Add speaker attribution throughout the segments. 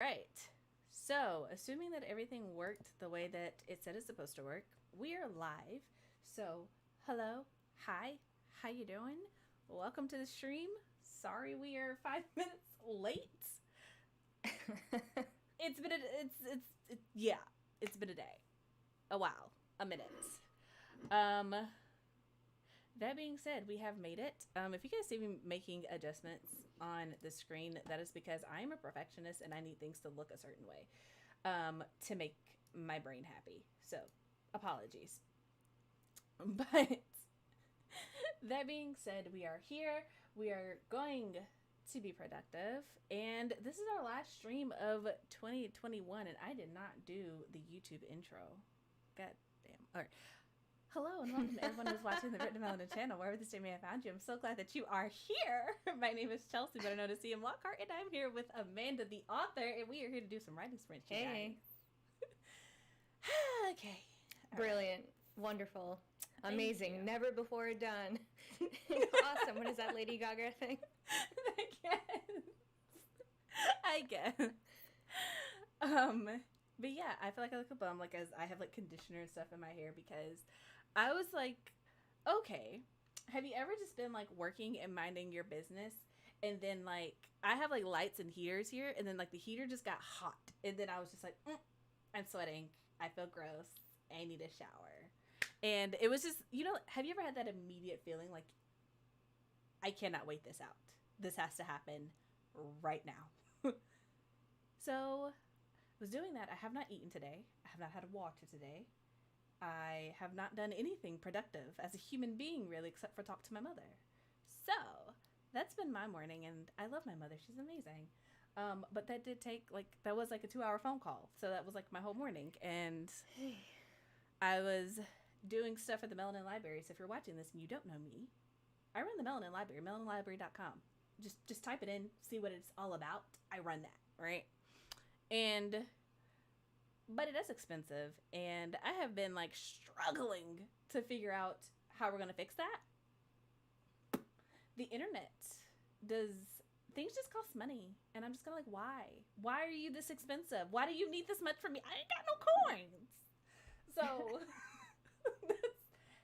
Speaker 1: Right. So, assuming that everything worked the way that it said it's supposed to work, we are live. So, hello, hi, how you doing? Welcome to the stream. Sorry we are 5 minutes late. It's been a, yeah, it's been a day, a while, a minute. Um, that being said, we have made it. If you guys see me making adjustments on the screen, that is because I am a perfectionist and I need things to look a certain way to make my brain happy. So, apologies. But that being said, we are here. We are going to be productive. And this is our last stream of 2021. And I did not do the YouTube intro. God damn. All right. Hello and welcome to everyone who's watching the Written Melanin channel, wherever this day may have found you. I'm so glad that you are here. My name is Chelsea, better known as CM Lockhart, and I'm here with Amanda, the author, and we are here to do some writing sprints, you
Speaker 2: Hey.
Speaker 1: guys. Okay.
Speaker 2: Brilliant. Right. Wonderful. Amazing. Never before done. Awesome. What is that Lady Gaga thing?
Speaker 1: I guess. I guess. But yeah, I feel like I look a bum, like as I have like conditioner and stuff in my hair because I was like, okay, have you ever just been like working and minding your business and then like I have like lights and heaters here and then like the heater just got hot and then I was just like, I'm sweating, I feel gross, I need a shower. And it was just, have you ever had that immediate feeling like I cannot wait this out, this has to happen right now? So was doing that. I have not eaten today, I have not had water today, I have not done anything productive as a human being, really, except for talk to my mother. So that's been my morning, and I love my mother. She's amazing. But that did take, that was like a 2-hour phone call. So that was like my whole morning. And I was doing stuff at the Melanin Library. So if you're watching this and you don't know me, I run the Melanin Library, melaninlibrary.com. Just type it in, see what it's all about. I run that, right? But it is expensive, and I have been like struggling to figure out how we're gonna fix that. The internet does things just cost money, and I'm just gonna like, why are you this expensive? Why do you need this much from me? I ain't got no coins. So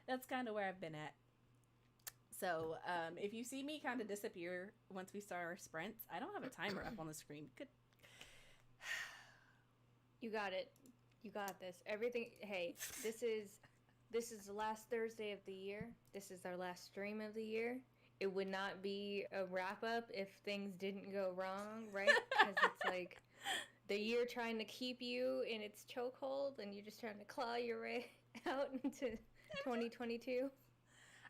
Speaker 1: that's kind of where I've been at. So if you see me kind of disappear once we start our sprints, I don't have a timer up on the screen.
Speaker 2: You got it. You got this. Everything. Hey, this is the last Thursday of the year. This is our last stream of the year. It would not be a wrap up if things didn't go wrong, right? Because it's like the year trying to keep you in its chokehold, and you're just trying to claw your way out into 2022.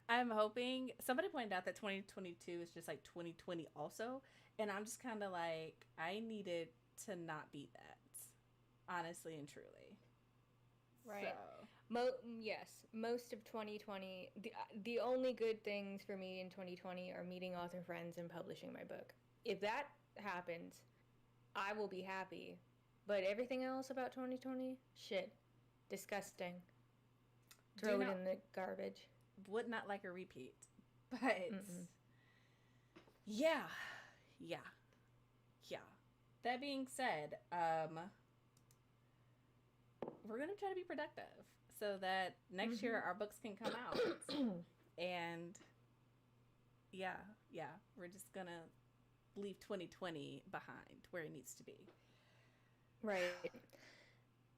Speaker 1: I'm hoping somebody pointed out that 2022 is just like 2020 also, and I'm just kind of like, I needed to not be that, honestly and truly.
Speaker 2: Right. So. Yes, most of 2020, the only good things for me in 2020 are meeting author friends and publishing my book. If that happens, I will be happy. But everything else about 2020, shit, disgusting. Throw it in the garbage.
Speaker 1: Would not like a repeat. But yeah. That being said, we're going to try to be productive so that next year our books can come out. And yeah, we're just going to leave 2020 behind where it needs to be.
Speaker 2: Right.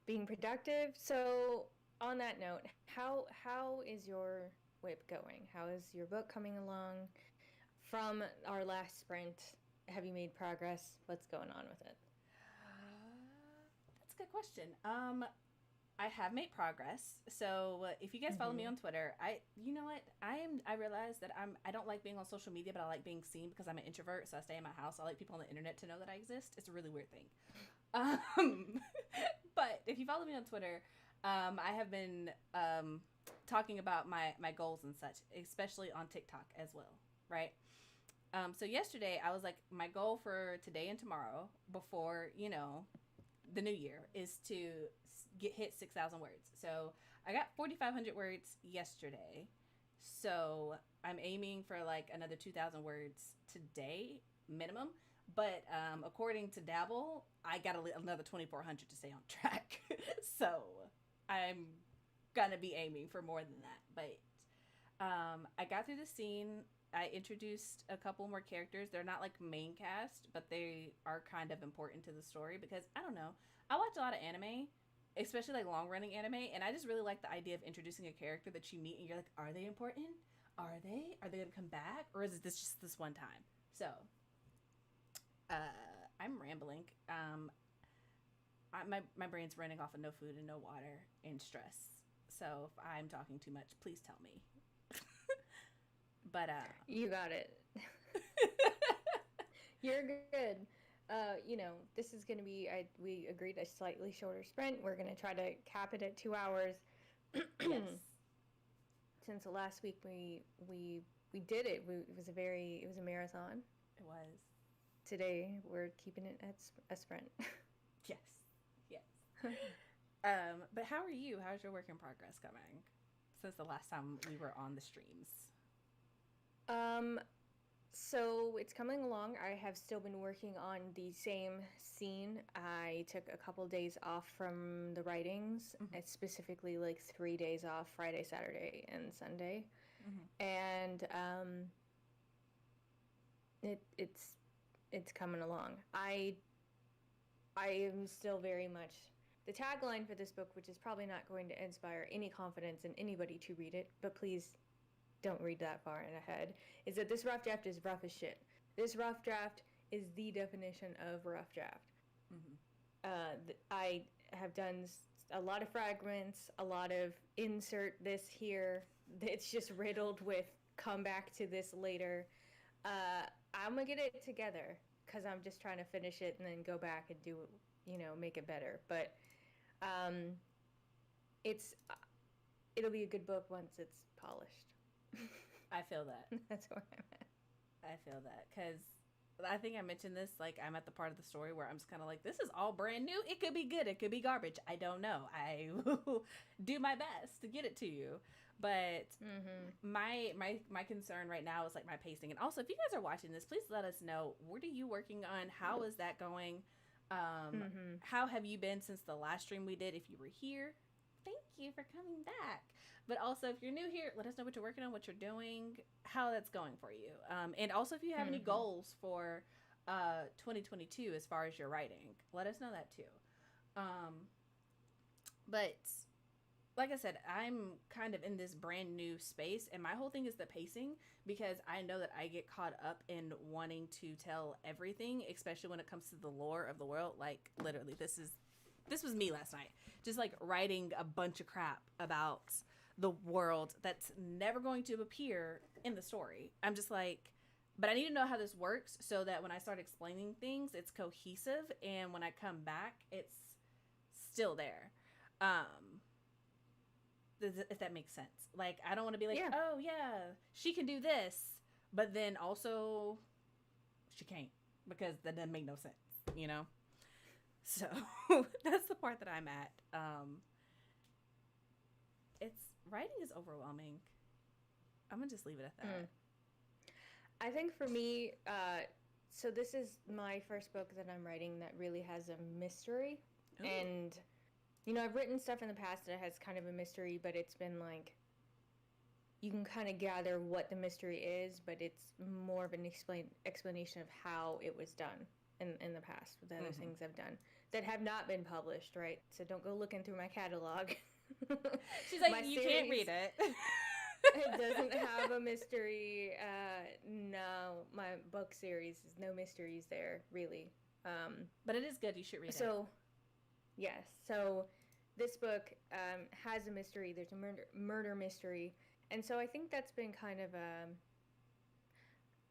Speaker 2: Being productive. So on that note, how is your whip going? How is your book coming along? From our last sprint, have you made progress? What's going on with it?
Speaker 1: That's a good question. I have made progress. So if you guys follow me on Twitter, you know what? I realize that I don't like being on social media, but I like being seen because I'm an introvert. So I stay in my house. I like people on the internet to know that I exist. It's a really weird thing. But if you follow me on Twitter, I have been talking about my goals and such, especially on TikTok as well, right? So yesterday I was like, my goal for today and tomorrow before, the new year is to hit 6,000 words. So I got 4,500 words yesterday. So I'm aiming for like another 2,000 words today minimum. But according to Dabble, I got another 2,400 to stay on track. So I'm gonna be aiming for more than that. But I got through the scene. I introduced a couple more characters. They're not like main cast, but they are kind of important to the story because I don't know. I watch a lot of anime, especially like long running anime, and I just really like the idea of introducing a character that you meet and you're like, are they important? Are they? Are they gonna come back? Or is this just this one time? So, I'm rambling. My brain's running off of no food and no water and stress. So if I'm talking too much, please tell me. But
Speaker 2: You got it. You're good. This is going to be, we agreed a slightly shorter sprint. We're going to try to cap it at 2 hours.
Speaker 1: Yes.
Speaker 2: Since the last week we did it. It was a marathon.
Speaker 1: It was.
Speaker 2: Today we're keeping it at a sprint.
Speaker 1: Yes. Yes. But how are you? How's your work in progress coming since the last time we were on the streams?
Speaker 2: So it's coming along. I have still been working on the same scene. I took a couple days off from the writings, specifically like 3 days off, Friday, Saturday, and Sunday. And it's coming along. I am still very much the tagline for this book, which is probably not going to inspire any confidence in anybody to read it, but please don't read that far in ahead, is that this rough draft is rough as shit. This rough draft is the definition of rough draft. I have done a lot of fragments, a lot of insert this here. It's just riddled with come back to this later. I'm gonna get it together because I'm just trying to finish it and then go back and do, make it better. But it'll be a good book once it's polished.
Speaker 1: I feel that.
Speaker 2: That's where I'm at.
Speaker 1: I feel that because I think I mentioned this. Like, I'm at the part of the story where I'm just kind of like, this is all brand new. It could be good. It could be garbage. I don't know. I will do my best to get it to you. But my concern right now is like my pacing. And also, if you guys are watching this, please let us know, what are you working on? How is that going? How have you been since the last stream we did? If you were here, thank you for coming back. But also, if you're new here, let us know what you're working on, what you're doing, how that's going for you. And also, if you have any goals for 2022 as far as your writing, let us know that too. But like I said, I'm kind of in this brand new space, and my whole thing is the pacing, because I know that I get caught up in wanting to tell everything, especially when it comes to the lore of the world. Like, literally, this was me last night, just like writing a bunch of crap about the world that's never going to appear in the story. I'm just like, but I need to know how this works so that when I start explaining things, it's cohesive, and when I come back, it's still there. If that makes sense. Like, I don't want to be like, oh yeah, she can do this, but then also she can't, because that doesn't make no sense, So that's the part that I'm at. It's writing is overwhelming. I'm gonna just leave it at that.
Speaker 2: I think for me, so this is my first book that I'm writing that really has a mystery. Ooh. And I've written stuff in the past that has kind of a mystery, but it's been like, you can kind of gather what the mystery is, but it's more of an explanation of how it was done in the past with other things I've done that have not been published, right? So don't go looking through my catalog.
Speaker 1: She's like, you can't read it.
Speaker 2: It doesn't have a mystery. No, my book series is no mysteries there, really.
Speaker 1: But it is good. You should read it.
Speaker 2: So, yes. So this book has a mystery. There's a murder mystery. And so I think that's been kind of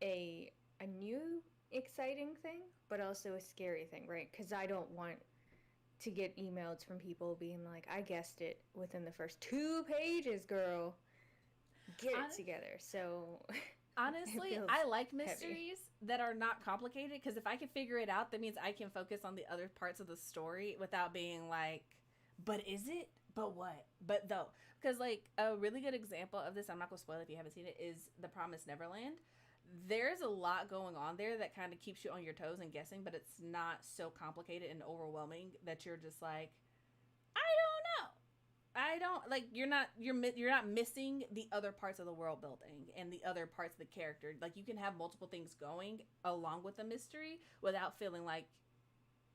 Speaker 2: a new, exciting thing, but also a scary thing, right? Because I don't want to get emails from people being like, I guessed it within the first 2 pages, girl. Get it together. So
Speaker 1: honestly, I like mysteries that are not complicated, because if I can figure it out, that means I can focus on the other parts of the story without being like, but is it? But what? But though. Because like a really good example of this, I'm not going to spoil it if you haven't seen it, is The Promised Neverland. there's a lot going on there that kind of keeps you on your toes and guessing, but it's not so complicated and overwhelming that you're just like, I don't know. I don't like you're not missing the other parts of the world building and the other parts of the character. Like you can have multiple things going along with the mystery without feeling like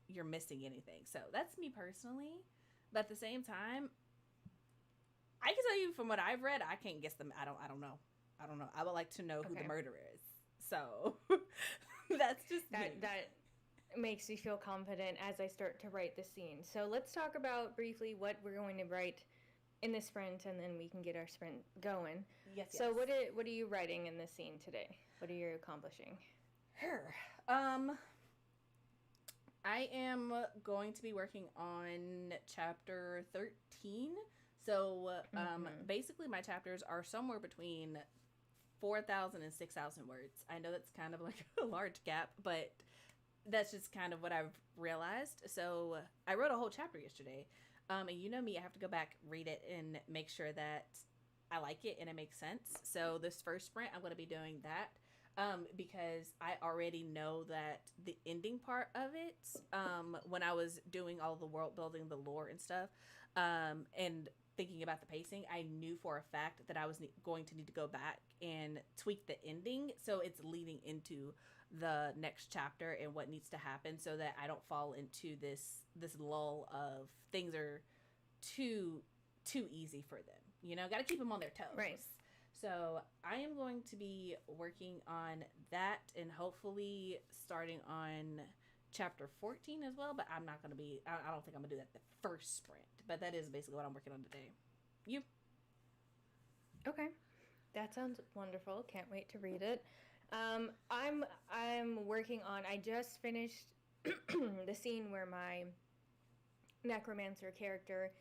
Speaker 1: you're missing anything. So that's me personally. But at the same time, I can tell you from what I've read, I can't guess them. I don't know. I don't know. I would like to know who the murderer is. So that's just
Speaker 2: that makes me feel confident as I start to write the scene. So let's talk about briefly what we're going to write in the sprint, and then we can get our sprint going.
Speaker 1: Yes.
Speaker 2: So what are you writing in this scene today? What are you accomplishing?
Speaker 1: I am going to be working on chapter 13. So basically my chapters are somewhere between 4,000 and 6,000 words. I know that's kind of like a large gap, but that's just kind of what I've realized. So I wrote a whole chapter yesterday. And you know me, I have to go back, read it, and make sure that I like it and it makes sense. So this first sprint, I'm going to be doing that. Because I already know that the ending part of it, when I was doing all the world building, the lore and stuff, and thinking about the pacing, I knew for a fact that I was going to need to go back and tweak the ending so it's leading into the next chapter and what needs to happen, so that I don't fall into this lull of things are too easy for them. You know, got to keep them on their toes.
Speaker 2: Right.
Speaker 1: So I am going to be working on that and hopefully starting on chapter 14 as well, but I'm not going to be, I don't think I'm going to do that the first sprint, but that is basically what I'm working on today. You?
Speaker 2: Okay. That sounds wonderful. Can't wait to read it. I'm working on, I just finished the scene where my necromancer character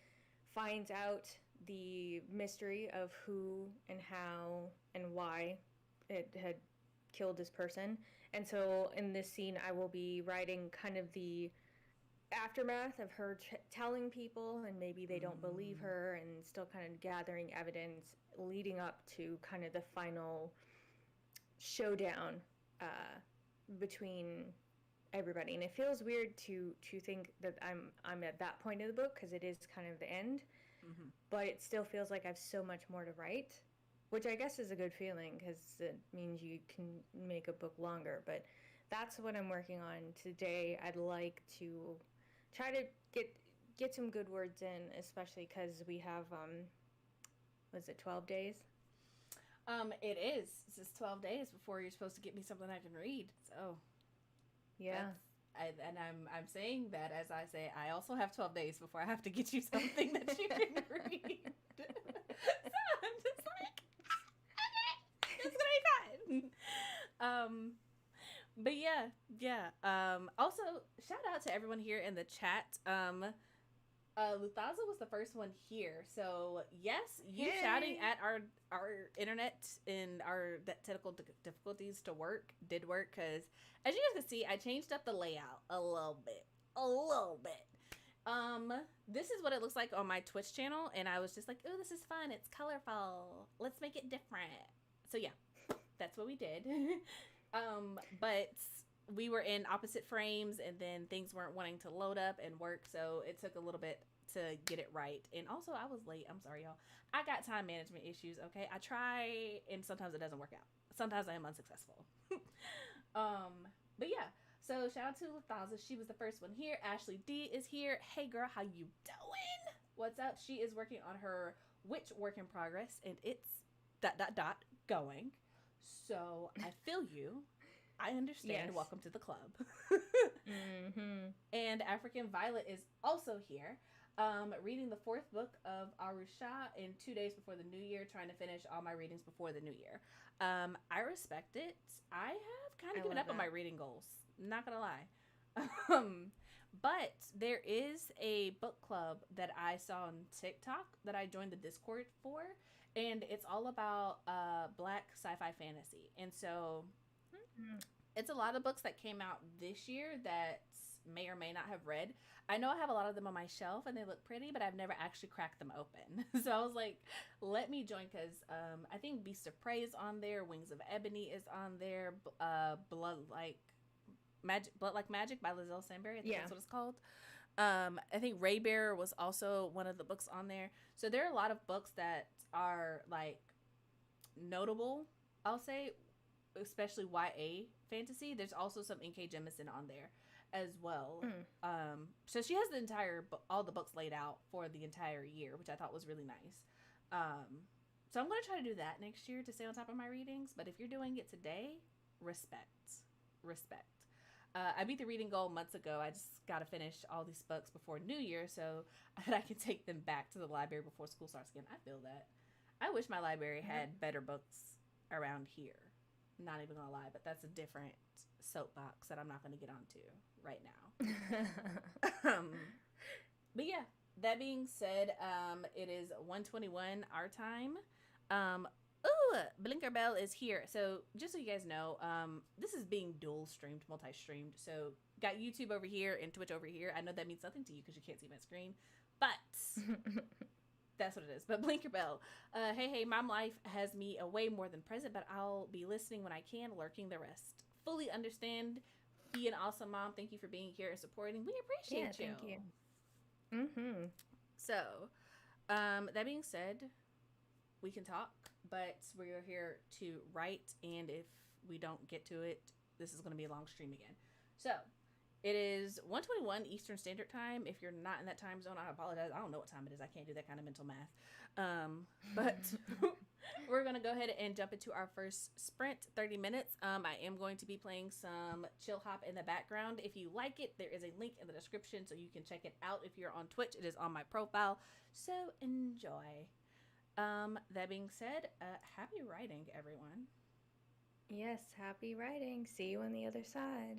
Speaker 2: finds out the mystery of who and how and why it had killed this person. And so in this scene, I will be writing kind of the aftermath of her telling people, and maybe they don't believe her, and still kind of gathering evidence leading up to kind of the final showdown between everybody. And it feels weird to think that I'm at that point of the book, because it is kind of the end. Mm-hmm. But it still feels like I have so much more to write, which I guess is a good feeling, because it means you can make a book longer. But that's what I'm working on today. I'd like to try to get some good words in, especially because we have, was it 12 days?
Speaker 1: It is. It's just 12 days before you're supposed to get me something I can read. So,
Speaker 2: yeah.
Speaker 1: And I'm saying that as I say, I also have 12 days before I have to get you something that you can read. So I'm just like, okay, it's gonna be fine. But yeah. Also, shout out to everyone here in the chat. Luthaza was the first one here, so yes, you Yay. Shouting at our internet and our technical difficulties did work, because as you guys can see, I changed up the layout a little bit. This is what it looks like on my Twitch channel, and I was just like, oh, this is fun, it's colorful, let's make it different. So yeah, that's what we did. But we were in opposite frames, and then things weren't wanting to load up and work, so it took a little bit to get it right. And also, I was late. I'm sorry, y'all. I got time management issues, okay? I try, and sometimes it doesn't work out. Sometimes I am unsuccessful. But yeah, so shout out to Luthaza. She was the first one here. Ashley D is here. Hey, girl, how you doing? What's up? She is working on her witch work in progress, and it's ... going. So I feel you. I understand. Yes. Welcome to the club. Mm-hmm. And African Violet is also here, reading the 4th book of Arusha in 2 days before the new year, trying to finish all my readings before the new year. I respect it. I have kind of given up on my reading goals. Not gonna lie. But there is a book club that I saw on TikTok that I joined the Discord for, and it's all about Black sci-fi fantasy. And so it's a lot of books that came out this year that's may or may not have read. I know I have a lot of them on my shelf and they look pretty, but I've never actually cracked them open. So I was like, let me join because I think Beast of Prey is on there, Wings of Ebony is on there, Blood Like Magic by Lizelle Sandberry. I think that's what it's called. I think Ray Bear was also one of the books on there. So there are a lot of books that are like notable, I'll say, especially YA fantasy. There's also some N.K. Jemisin on there as well. So she has all the books laid out for the entire year, which I thought was really nice. So I'm going to try to do that next year to stay on top of my readings. But if you're doing it today, respect. I beat the reading goal months ago. I just got to finish all these books before New Year so that I can take them back to the library before school starts again. I feel that. I wish my library had better books around here. Not even gonna lie, but that's a different soapbox that I'm not gonna get onto right now. But yeah, that being said, it is 1:21 our time. Blinker Bell is here. So just so you guys know, this is being dual streamed, multi-streamed. So got YouTube over here and Twitch over here. I know that means nothing to you because you can't see my screen, but that's what it is. But Blinker Bell, hey, mom life has me away more than present, but I'll be listening when I can, lurking the rest. Fully understand. Be an awesome mom. Thank you for being here and supporting. We appreciate you.
Speaker 2: Thank you.
Speaker 1: So, that being said, we can talk, but we're here to write, and if we don't get to it, this is going to be a long stream again. So, it is 1:21 Eastern Standard Time. If you're not in that time zone, I apologize. I don't know what time it is. I can't do that kind of mental math. But we're going to go ahead and jump into our first sprint, 30 minutes. I am going to be playing some chill hop in the background. If you like it, there is a link in the description so you can check it out. If you're on Twitch, it is on my profile. So enjoy. That being said, happy writing, everyone.
Speaker 2: Yes, happy writing. See you on the other side.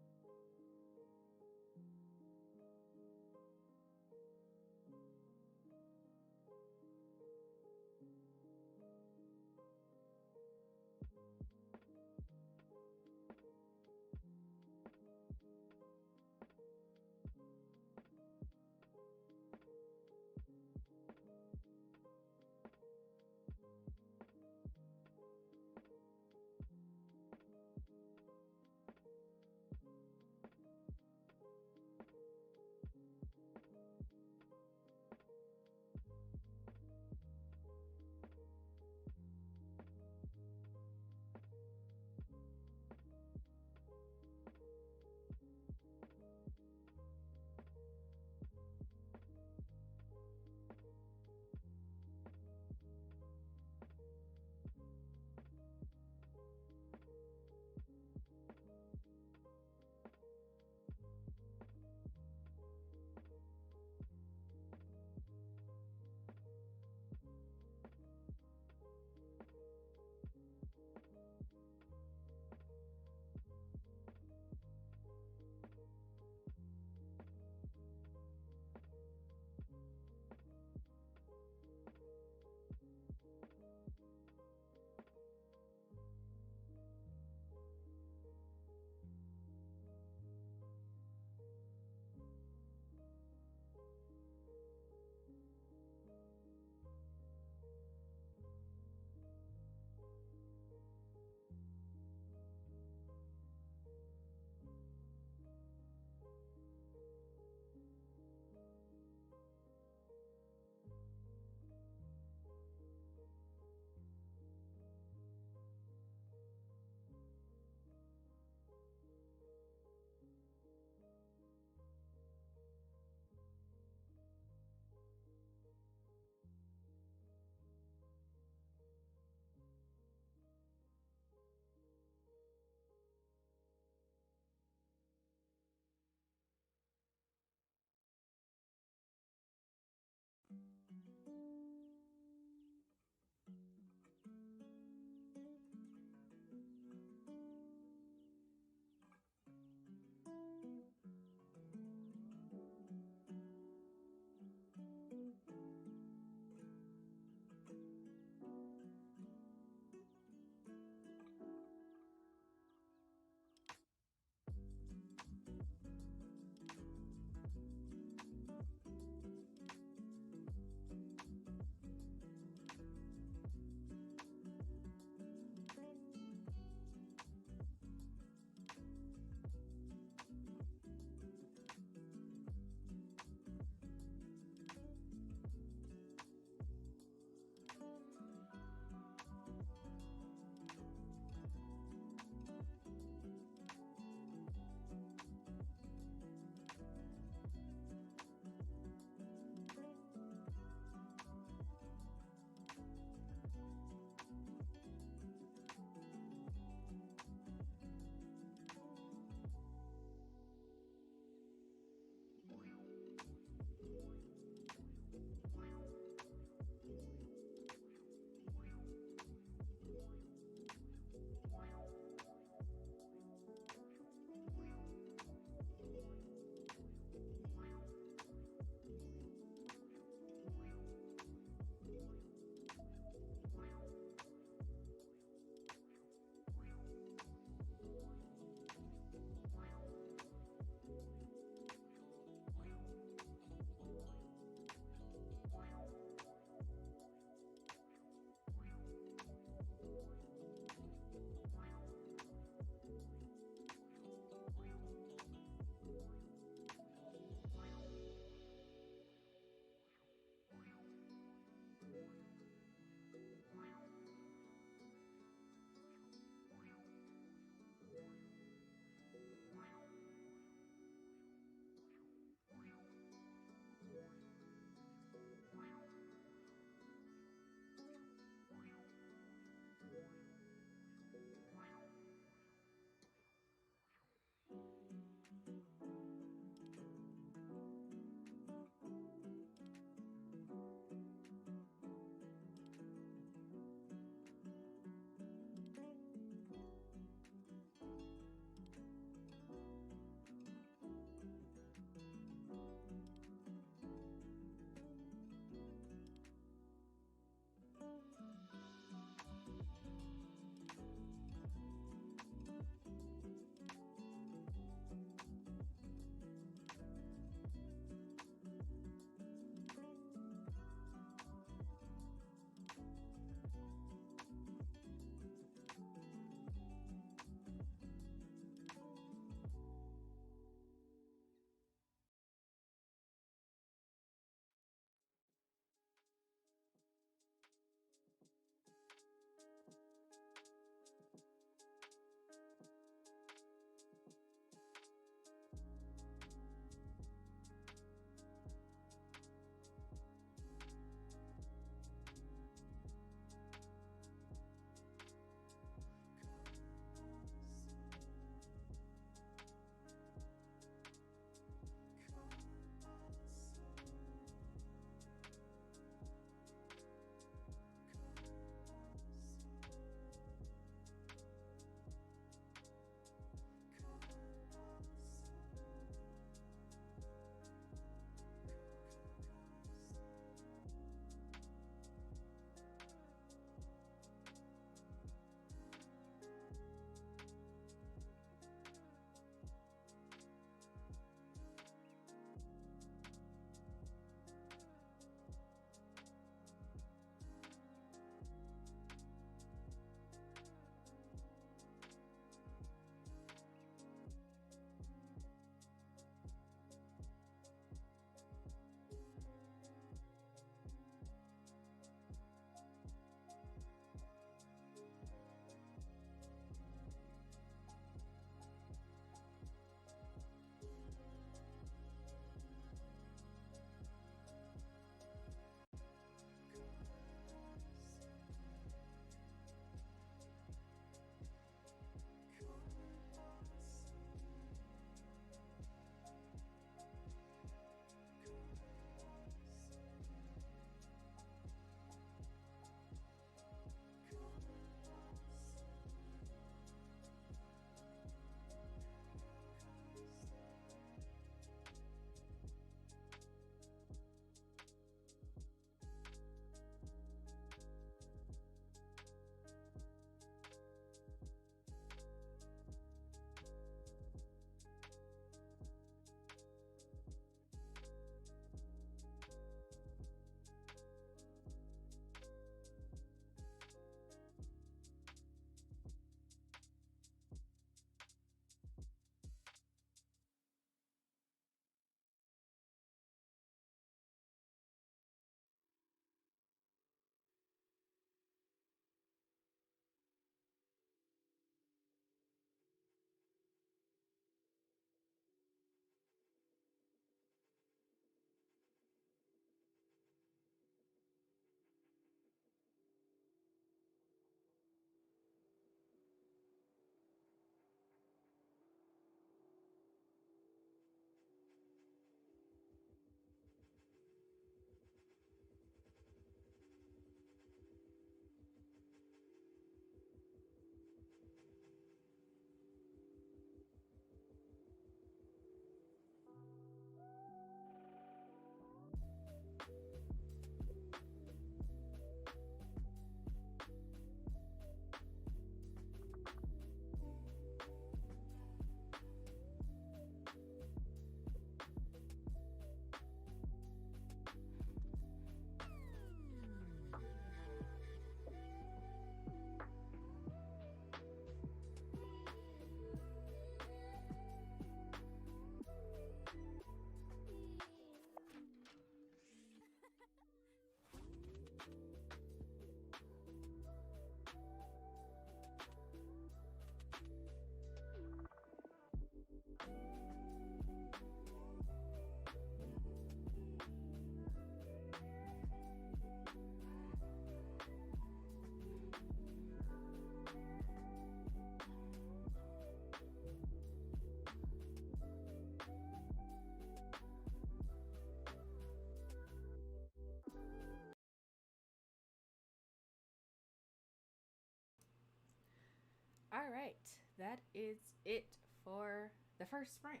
Speaker 1: All right, that is it for the first sprint.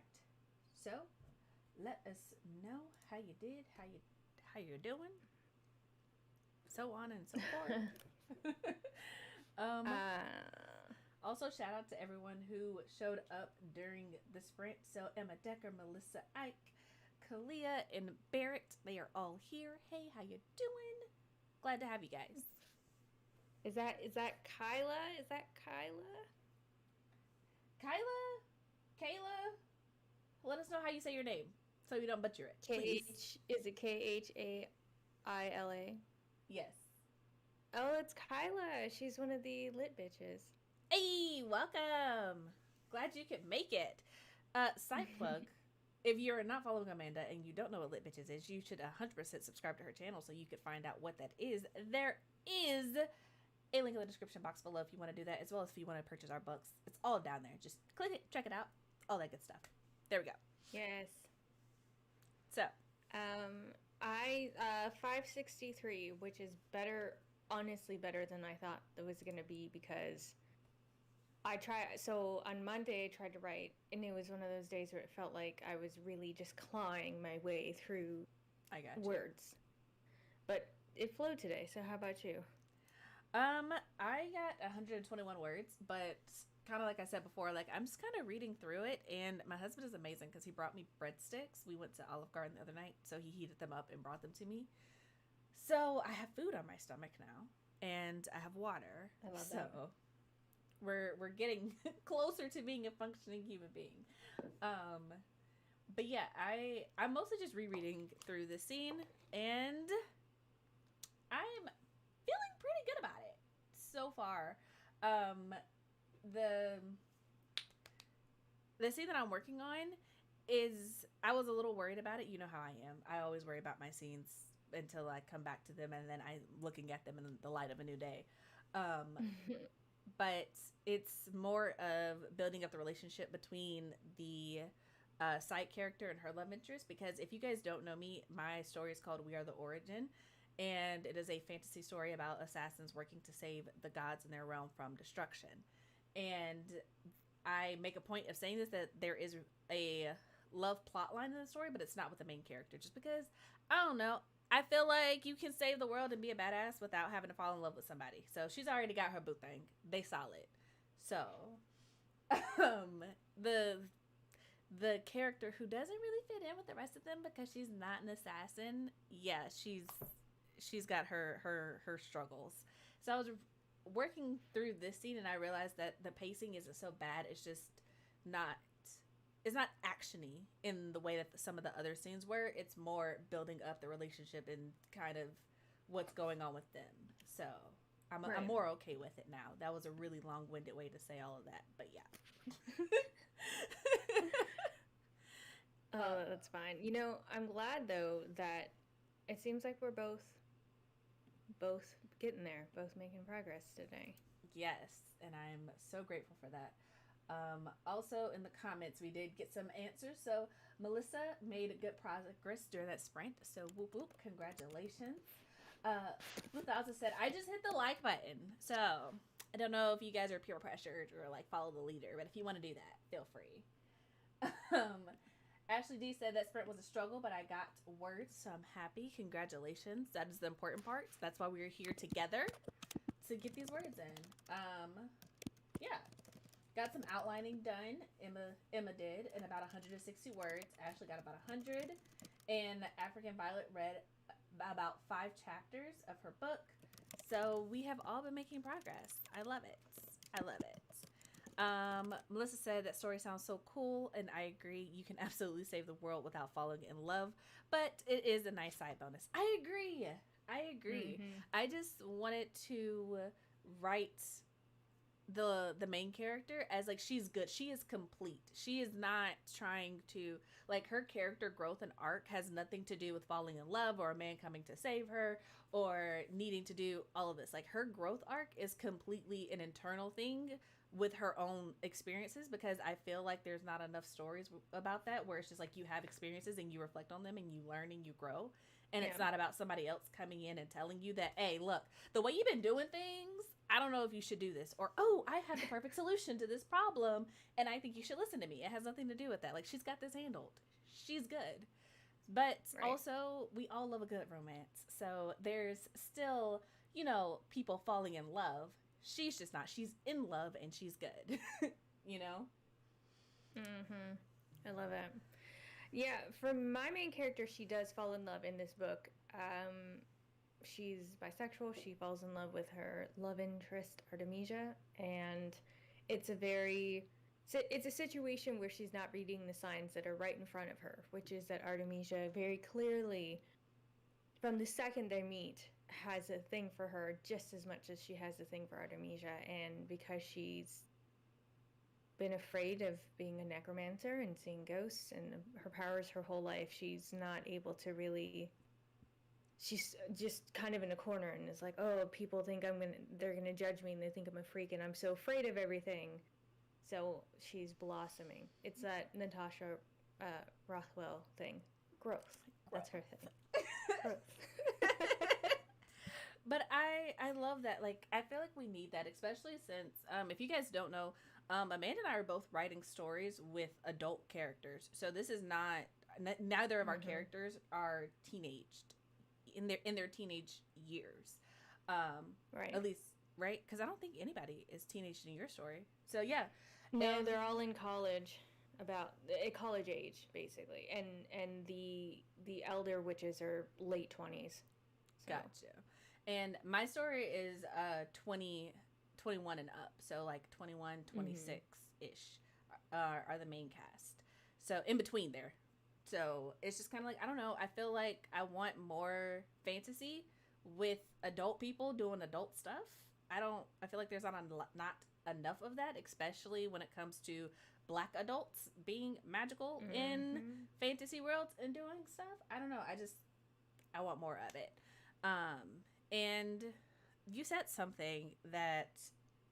Speaker 1: So, let us know how you did, how you're doing, so on and so forth. um, Also, shout out to everyone who showed up during the sprint. So, Emma Decker, Melissa Ike, Kalia, and Barrett, they are all here. Hey, how you doing? Glad to have you guys.
Speaker 2: Is that Kyla? Is that Kyla?
Speaker 1: Kyla, Kayla, let us know how you say your name so we don't butcher it, please.
Speaker 2: Is it Khaila?
Speaker 1: Yes.
Speaker 2: Oh, it's Kyla. She's one of the lit bitches.
Speaker 1: Hey, welcome. Glad you could make it. Side plug. If you're not following Amanda and you don't know what Lit Bitches is, you should 100% subscribe to her channel so you could find out what that is. There is a link in the description box below if you want to do that, as well as if you want to purchase our books. It's all down there. Just click it, check it out, all that good stuff. There we go.
Speaker 2: Yes.
Speaker 1: So,
Speaker 2: I 563, which is better, honestly better than I thought it was gonna be, because on Monday I tried to write, and it was one of those days where it felt like I was really just clawing my way through words. But it flowed today, so how about you?
Speaker 1: I got 121 words, but kind of like I said before, like I'm just kind of reading through it, and my husband is amazing because he brought me breadsticks. We went to Olive Garden the other night, so he heated them up and brought them to me. So I have food on my stomach now, and I have water.
Speaker 2: I love that.
Speaker 1: So we're getting closer to being a functioning human being. But yeah, I'm mostly just rereading through the scene, and I'm feeling pretty good about it so far. The scene that I'm working on is, I was a little worried about it. You know how I am. I always worry about my scenes until I come back to them, and then I'm looking at them in the light of a new day. But it's more of building up the relationship between the side character and her love interest, because if you guys don't know me, my story is called We Are the Origin, and it is a fantasy story about assassins working to save the gods in their realm from destruction. And I make a point of saying this, that there is a love plot line in the story, but it's not with the main character, just because, I don't know, I feel like you can save the world and be a badass without having to fall in love with somebody. So she's already got her boo thing. They solid. So the character who doesn't really fit in with the rest of them because she's not an assassin, yeah, she's got her struggles. So I was working through this scene, and I realized that the pacing isn't so bad. It's just not, it's not actiony in the way that some of the other scenes were. It's more building up the relationship and kind of what's going on with them. So I'm more okay with it now. That was a really long-winded way to say all of that, but yeah.
Speaker 2: Oh, that's fine. You know, I'm glad though that it seems like we're both getting there, both making progress today.
Speaker 1: Yes, and I'm so grateful for that. Also, in the comments, we did get some answers. So, Melissa made good progress during that sprint. So, whoop whoop, congratulations. Ruth also said, I just hit the like button. So, I don't know if you guys are peer pressured or like follow the leader, but if you want to do that, feel free. Ashley D said that sprint was a struggle, but I got words, so I'm happy. Congratulations. That is the important part. That's why we're here together to get these words in. Yeah. Got some outlining done. Emma did in about 160 words. Ashley got about 100. And African Violet read about 5 chapters of her book. So we have all been making progress. I love it. I love it. Melissa said that story sounds so cool, and I agree. You can absolutely save the world without falling in love, but it is a nice side bonus. I agree. Mm-hmm. I just wanted to write the main character as like, she's good, she is complete, she is not trying to, like, her character growth and arc has nothing to do with falling in love or a man coming to save her or needing to do all of this. Like, her growth arc is completely an internal thing with her own experiences, because I feel like there's not enough stories about that where it's just like you have experiences and you reflect on them and you learn and you grow, and it's not about somebody else coming in and telling you that, hey, look, the way you've been doing things, I don't know if you should do this, or oh, I have the perfect solution to this problem and I think you should listen to me. It has nothing to do with that. Like, she's got this handled. She's good. But
Speaker 2: Right.
Speaker 1: also, we all love a good romance. So there's still, people falling in love. She's just not. She's in love and she's good. you know?
Speaker 2: Mm-hmm. I love it. Yeah, for my main character, she does fall in love in this book. She's bisexual. She falls in love with her love interest, Artemisia, and it's a very it's a situation where she's not reading the signs that are right in front of her, which is that Artemisia very clearly, from the second they meet, has a thing for her just as much as she has a thing for Artemisia, and because she's been afraid of being a necromancer and seeing ghosts and her powers her whole life, she's not able to really. She's just kind of in a corner and is like, oh, people think they're gonna judge me and they think I'm a freak and I'm so afraid of everything. So she's blossoming. It's that Natasha Rothwell thing. Growth. That's her thing. Growth.
Speaker 1: But I love that. Like, I feel like we need that, especially since if you guys don't know, Amanda and I are both writing stories with adult characters. So this is not neither of our characters are teenaged in their teenage years.
Speaker 2: Right.
Speaker 1: At least, right? Because I don't think anybody is teenaged in your story. So yeah.
Speaker 2: No, they're all in college, about at college age basically, and the elder witches are late 20s.
Speaker 1: So. Gotcha. And my story is 20, 21 and up. So like 21, 26-ish are the main cast. So in between there. So it's just kind of like, I don't know. I feel like I want more fantasy with adult people doing adult stuff. I feel like there's not enough of that, especially when it comes to Black adults being magical in fantasy worlds and doing stuff. I don't know. I want more of it. And you said something that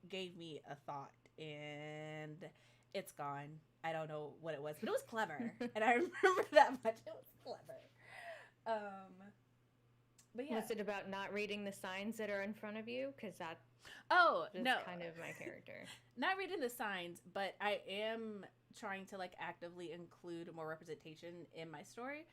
Speaker 1: gave me a thought, and it's gone. I don't know what it was, but it was clever, and I remember that much. It was clever. But yeah,
Speaker 2: was it about not reading the signs that are in front of you? Because that
Speaker 1: no,
Speaker 2: kind of my character.
Speaker 1: Not reading the signs, but I am trying to like actively include more representation in my story.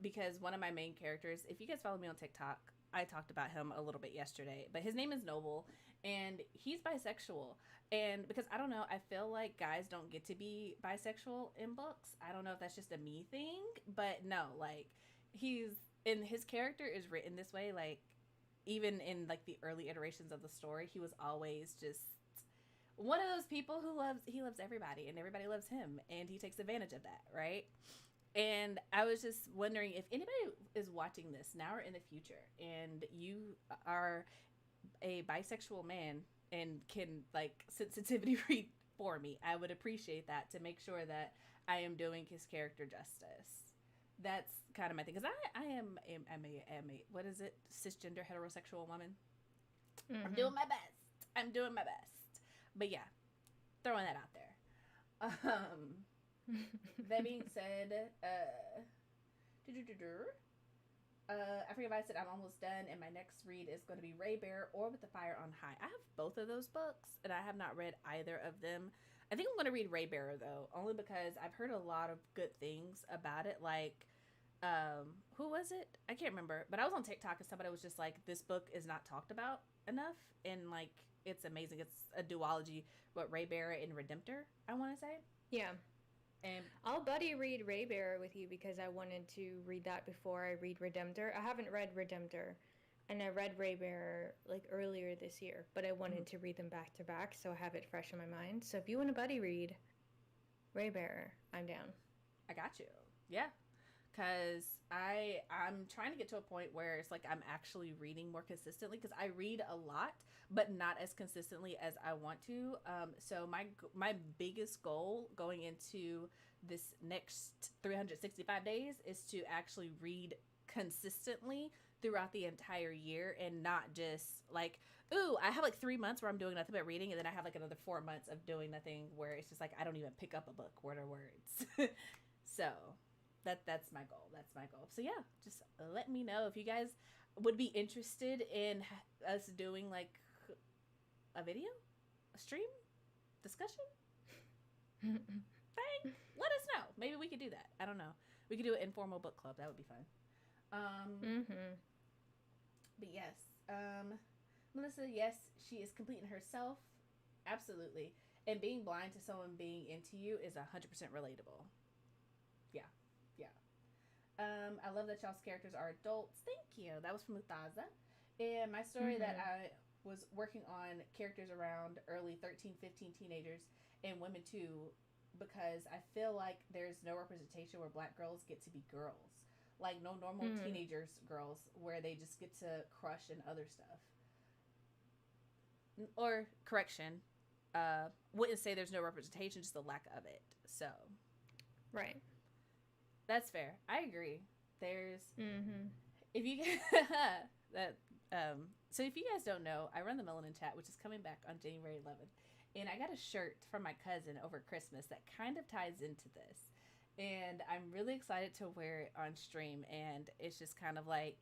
Speaker 1: Because one of my main characters, if you guys follow me on TikTok, I talked about him a little bit yesterday, but his name is Noble, and he's bisexual. And because I don't know, I feel like guys don't get to be bisexual in books. I don't know if that's just a me thing, but no, like his character is written this way. Like, even in like the early iterations of the story, he was always just one of those people who loves everybody and everybody loves him, and he takes advantage of that, right? And I was just wondering if anybody is watching this now or in the future, and you are a bisexual man and can like sensitivity read for me, I would appreciate that to make sure that I am doing his character justice. That's kind of my thing, because I am a what is it, cisgender heterosexual woman. I'm doing my best. But yeah, throwing that out there. That being said, I forget if I said I'm almost done, and my next read is going to be Ray Bear or With the Fire on High. I have both of those books, and I have not read either of them. I think I'm going to read Ray Bear, though, only because I've heard a lot of good things about it. Like, who was it? I can't remember, but I was on TikTok and somebody was just like, this book is not talked about enough, and like, it's amazing. It's a duology, what, Ray Bear and Redemptor, I want to say.
Speaker 2: Yeah.
Speaker 1: And
Speaker 2: I'll buddy read Ray Bear with you because I wanted to read that before I read Redemptor. I haven't read Redemptor, and I read Ray Bear like earlier this year, but I wanted to read them back to back, so I have it fresh in my mind. So if you want to buddy read Ray Bear, I'm down.
Speaker 1: I got you. Yeah. Because I'm trying to get to a point where it's like I'm actually reading more consistently, because I read a lot, but not as consistently as I want to. So my biggest goal going into this next 365 days is to actually read consistently throughout the entire year, and not just like, ooh, I have like 3 months where I'm doing nothing but reading, and then I have like another 4 months of doing nothing where it's just like I don't even pick up a book word or words. So that's my goal. So yeah, just let me know if you guys would be interested in us doing like a video, a stream, discussion thing, let us know. Maybe we could do that. I don't know. We could do an informal book club. That would be fun. But yes, Melissa, yes, she is complete in herself. Absolutely. And being blind to someone being into you is 100% relatable. Yeah. Yeah. I love that y'all's characters are adults. Thank you. That was from Muthaza. And my story that I was working on characters around early 13, 15 teenagers and women too, because I feel like there's no representation where black girls get to be girls. Like no normal teenagers girls where they just get to crush and other stuff. Or correction, wouldn't say there's no representation, just the lack of it. So,
Speaker 2: right,
Speaker 1: that's fair. I agree. There's if you that so if you guys don't know, I run the Melanin chat, which is coming back on January 11th, and I got a shirt from my cousin over Christmas that kind of ties into this, and I'm really excited to wear it on stream. And it's just kind of like,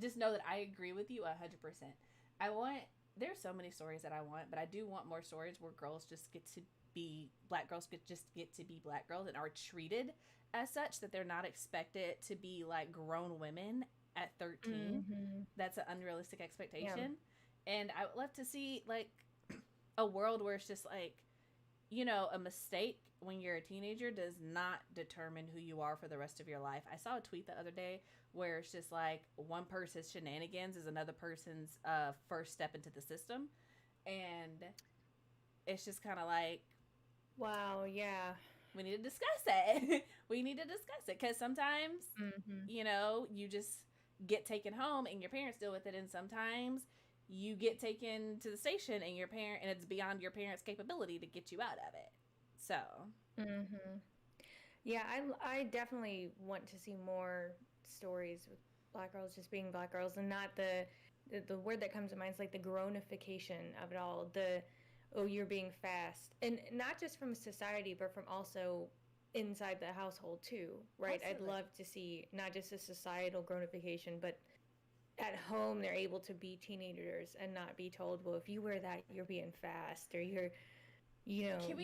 Speaker 1: just know that I agree with you 100%. I want There's so many stories that I want, but I do want more stories where girls just get to be black girls just get to be black girls and are treated as such, that they're not expected to be like grown women at 13. That's an unrealistic expectation. Yeah. And I would love to see like a world where it's just like, you know, a mistake when you're a teenager does not determine who you are for the rest of your life. I saw a tweet the other day where it's just like one person's shenanigans is another person's first step into the system. And it's just kind of like,
Speaker 2: wow, yeah.
Speaker 1: We need to discuss it. We need to discuss it. Because sometimes, you know, you just get taken home and your parents deal with it. And sometimes you get taken to the station and and it's beyond your parents' capability to get you out of it. So.
Speaker 2: Yeah, I definitely want to see more stories with black girls just being black girls, and not the word that comes to mind is like the grownification of it all. Oh, you're being fast, and not just from society, but from also inside the household too, right? Absolutely. I'd love to see not just a societal grownification, but at home they're able to be teenagers and not be told, well, if you wear that, you're being fast, or you're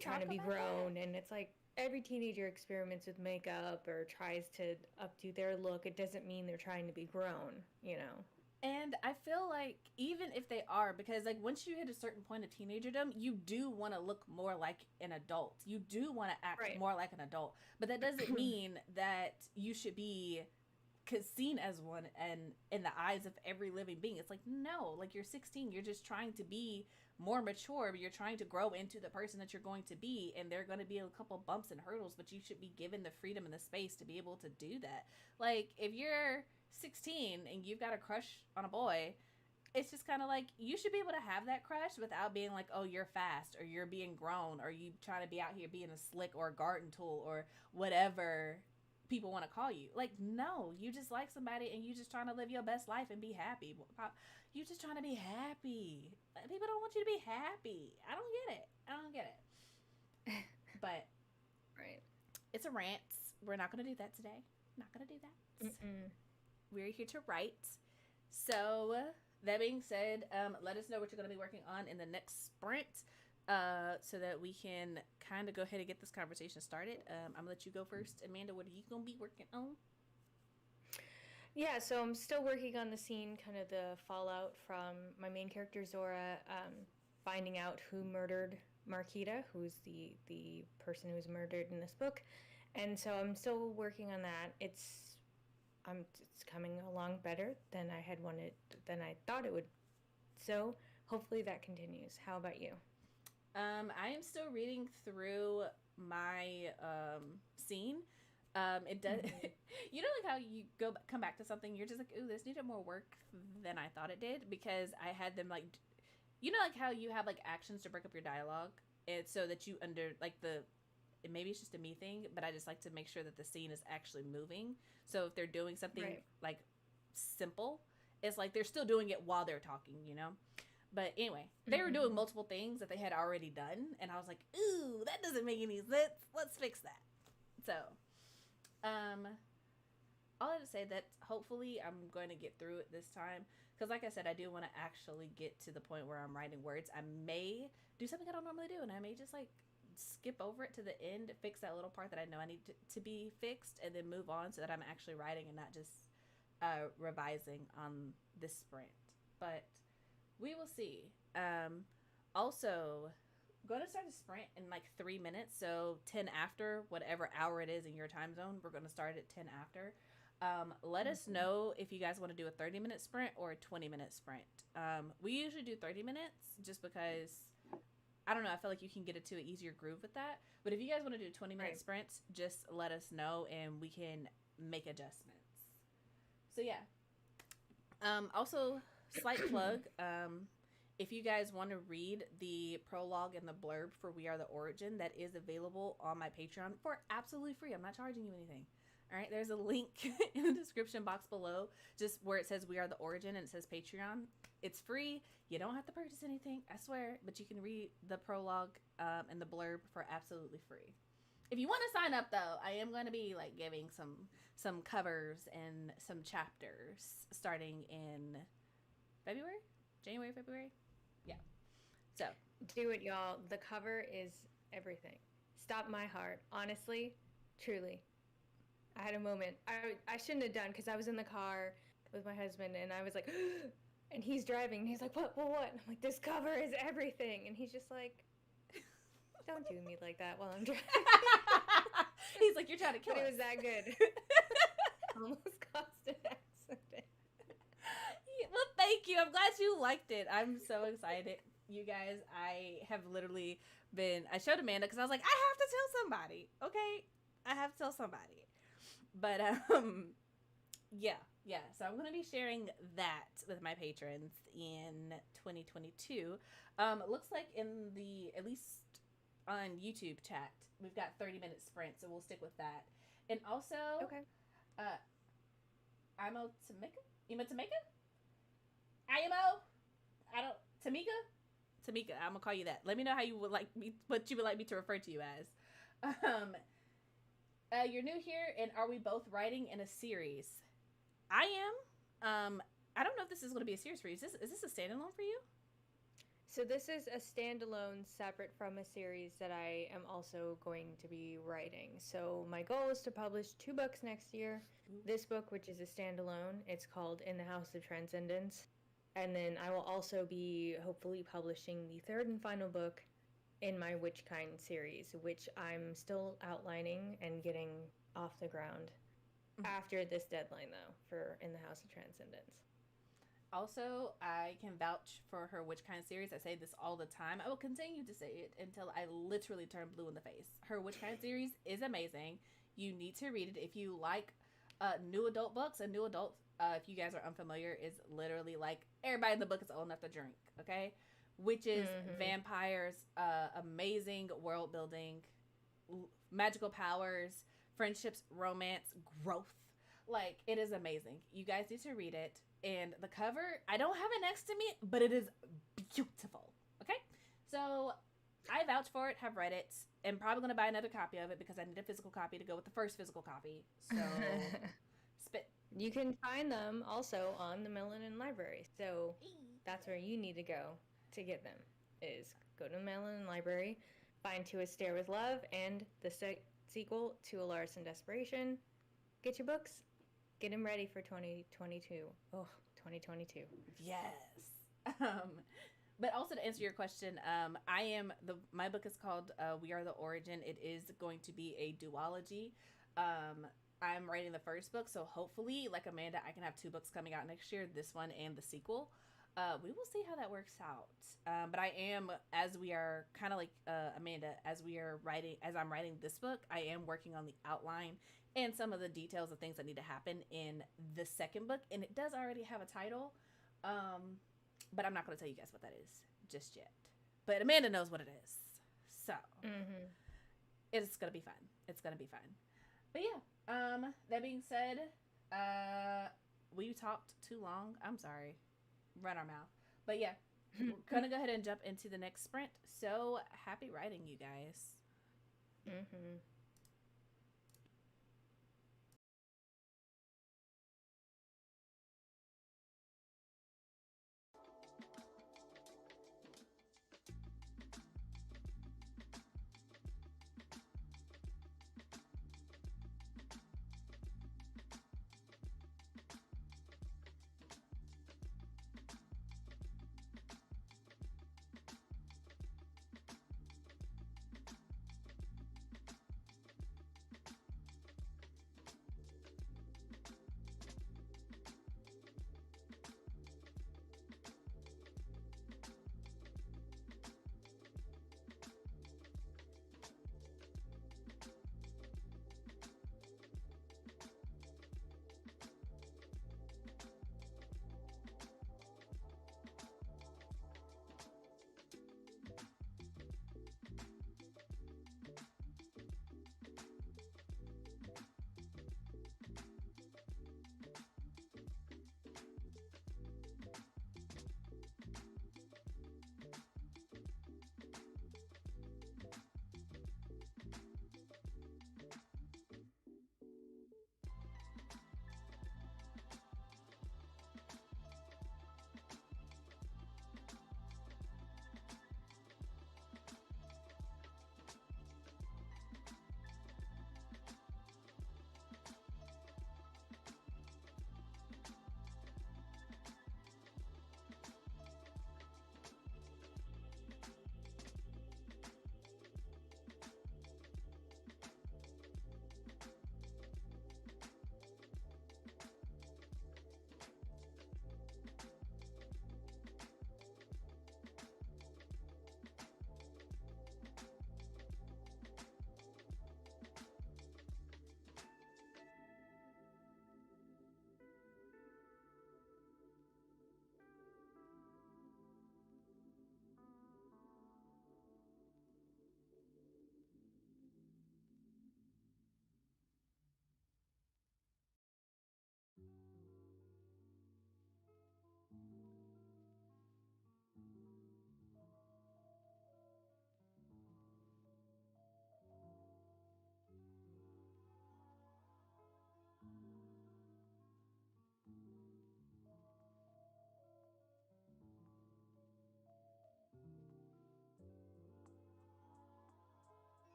Speaker 2: trying to be grown. And it's like every teenager experiments with makeup or tries to updo their look. It doesn't mean they're trying to be grown, you know.
Speaker 1: And I feel like even if they are, because like once you hit a certain point of teenagerdom, you do want to look more like an adult. You do want to act more like an adult. But that doesn't mean that you should be seen as one and in the eyes of every living being. It's like, no, like you're 16. You're just trying to be more mature. But you're trying to grow into the person that you're going to be. And there are going to be a couple bumps and hurdles, but you should be given the freedom and the space to be able to do that. Like if you're 16 and you've got a crush on a boy, it's just kind of like you should be able to have that crush without being like, oh, you're fast, or you're being grown, or you trying to be out here being a slick or a garden tool or whatever people want to call you. Like, no, you just like somebody and you just trying to live your best life and be happy. You just trying to be happy. People don't want you to be happy. I don't get it. But
Speaker 2: right,
Speaker 1: it's a rant. We're not going to do that today. Not going to do that. We're here to write. So that being said, let us know what you're going to be working on in the next sprint, so that we can kind of go ahead and get this conversation started. I'm going to let you go first. Amanda, what are you going to be working on?
Speaker 2: Yeah, so I'm still working on the scene, kind of the fallout from my main character, Zora, finding out who murdered Marquita, who's the person who's murdered in this book. And so I'm still working on that. It's coming along better than I thought it would. So hopefully that continues. How about you?
Speaker 1: I am still reading through my scene. It does. You know, like how you come back to something, you're just like, ooh, this needed more work than I thought it did, because I had them like, you know, like how you have like actions to break up your dialogue, and so that you maybe it's just a me thing, but I just like to make sure that the scene is actually moving. So if they're doing something like simple, it's like they're still doing it while they're talking, you know? But anyway, they were doing multiple things that they had already done, and I was like, ooh, that doesn't make any sense. Let's fix that. So, all I to say that hopefully I'm going to get through it this time. Because, like I said, I do want to actually get to the point where I'm writing words. I may do something I don't normally do, and I may just like skip over it to the end, fix that little part that I know I need to be fixed, and then move on so that I'm actually writing and not just revising on this sprint. But we will see. Also, going to start a sprint in like 3 minutes. So 10 after, whatever hour it is in your time zone, we're going to start at 10 after. Let us know if you guys want to do a 30-minute sprint or a 20-minute sprint. We usually do 30 minutes just because, I don't know, I feel like you can get into an easier groove with that. But if you guys want to do 20-minute sprints, just let us know and we can make adjustments. So yeah. Also, slight plug. If you guys want to read the prologue and the blurb for We Are the Origin, that is available on my Patreon for absolutely free. I'm not charging you anything. All right, there's a link in the description box below, just where it says We Are the Origin and it says Patreon. It's free. You don't have to purchase anything, I swear, but you can read the prologue and the blurb for absolutely free. If you want to sign up, though, I am going to be like giving some covers and some chapters starting in January, February. Yeah. So
Speaker 2: do it, y'all. The cover is everything. Stop my heart. Honestly, truly. I had a moment. I shouldn't have done because I was in the car with my husband and I was like, and he's driving and he's like, what? And I'm like, this cover is everything. And he's just like, don't do me like that while I'm driving.
Speaker 1: He's like, you're trying to kill us.
Speaker 2: But it was that good. Almost caused an accident.
Speaker 1: Well, thank you. I'm glad you liked it. I'm so excited. You guys, I have literally I showed Amanda because I was like, I have to tell somebody. Okay? I have to tell somebody. But, yeah. So I'm going to be sharing that with my patrons in 2022. Looks like at least on YouTube chat, we've got 30-minute sprints, so we'll stick with that. And also,
Speaker 2: okay.
Speaker 1: Imo Tamika? Tamika, I'm gonna call you that. Let me know how you would like me, what you would like me to refer to you as. You're new here, and are we both writing in a series? I am. I don't know if this is going to be a series for you. Is this a standalone for you?
Speaker 2: So this is a standalone separate from a series that I am also going to be writing. So my goal is to publish 2 books next year. This book, which is a standalone, it's called In the House of Transcendence. And then I will also be hopefully publishing the 3rd and final book in my Which Kind series, which I'm still outlining and getting off the ground after this deadline, though, for In the House of Transcendence.
Speaker 1: Also, I can vouch for her Which Kind series. I say this all the time. I will continue to say it until I literally turn blue in the face. Her Which Kind series is amazing. You need to read it. If you like new adult books, a new adult, if you guys are unfamiliar, is literally like everybody in the book is old enough to drink, okay? Witches, vampires, amazing world building, magical powers, friendships, romance, growth. Like, it is amazing. You guys need to read it. And the cover, I don't have it next to me, but it is beautiful. Okay? So, I vouch for it, have read it, and probably going to buy another copy of it because I need a physical copy to go with the first physical copy. So, spit.
Speaker 2: You can find them also on the Melanin Library. So, that's where you need to go to get them, is go to the Melanin Library, find To A Stare With Love and the sequel to Alaris in Desperation. Get your books. Get them ready for 2022. Oh, 2022.
Speaker 1: Yes. But also to answer your question, my book is called We Are the Origin. It is going to be a duology. I'm writing the first book, so hopefully, like Amanda, I can have 2 books coming out next year, this one and the sequel. We will see how that works out. But I am, as we are kind of like Amanda, as I'm writing this book, I am working on the outline and some of the details of things that need to happen in the second book. And it does already have a title, but I'm not going to tell you guys what that is just yet. But Amanda knows what it is. So it's going to be fun. It's going to be fun. But yeah, that being said, we talked too long. I'm sorry. Run our mouth. But yeah, we're going to go ahead and jump into the next sprint. So happy writing, you guys.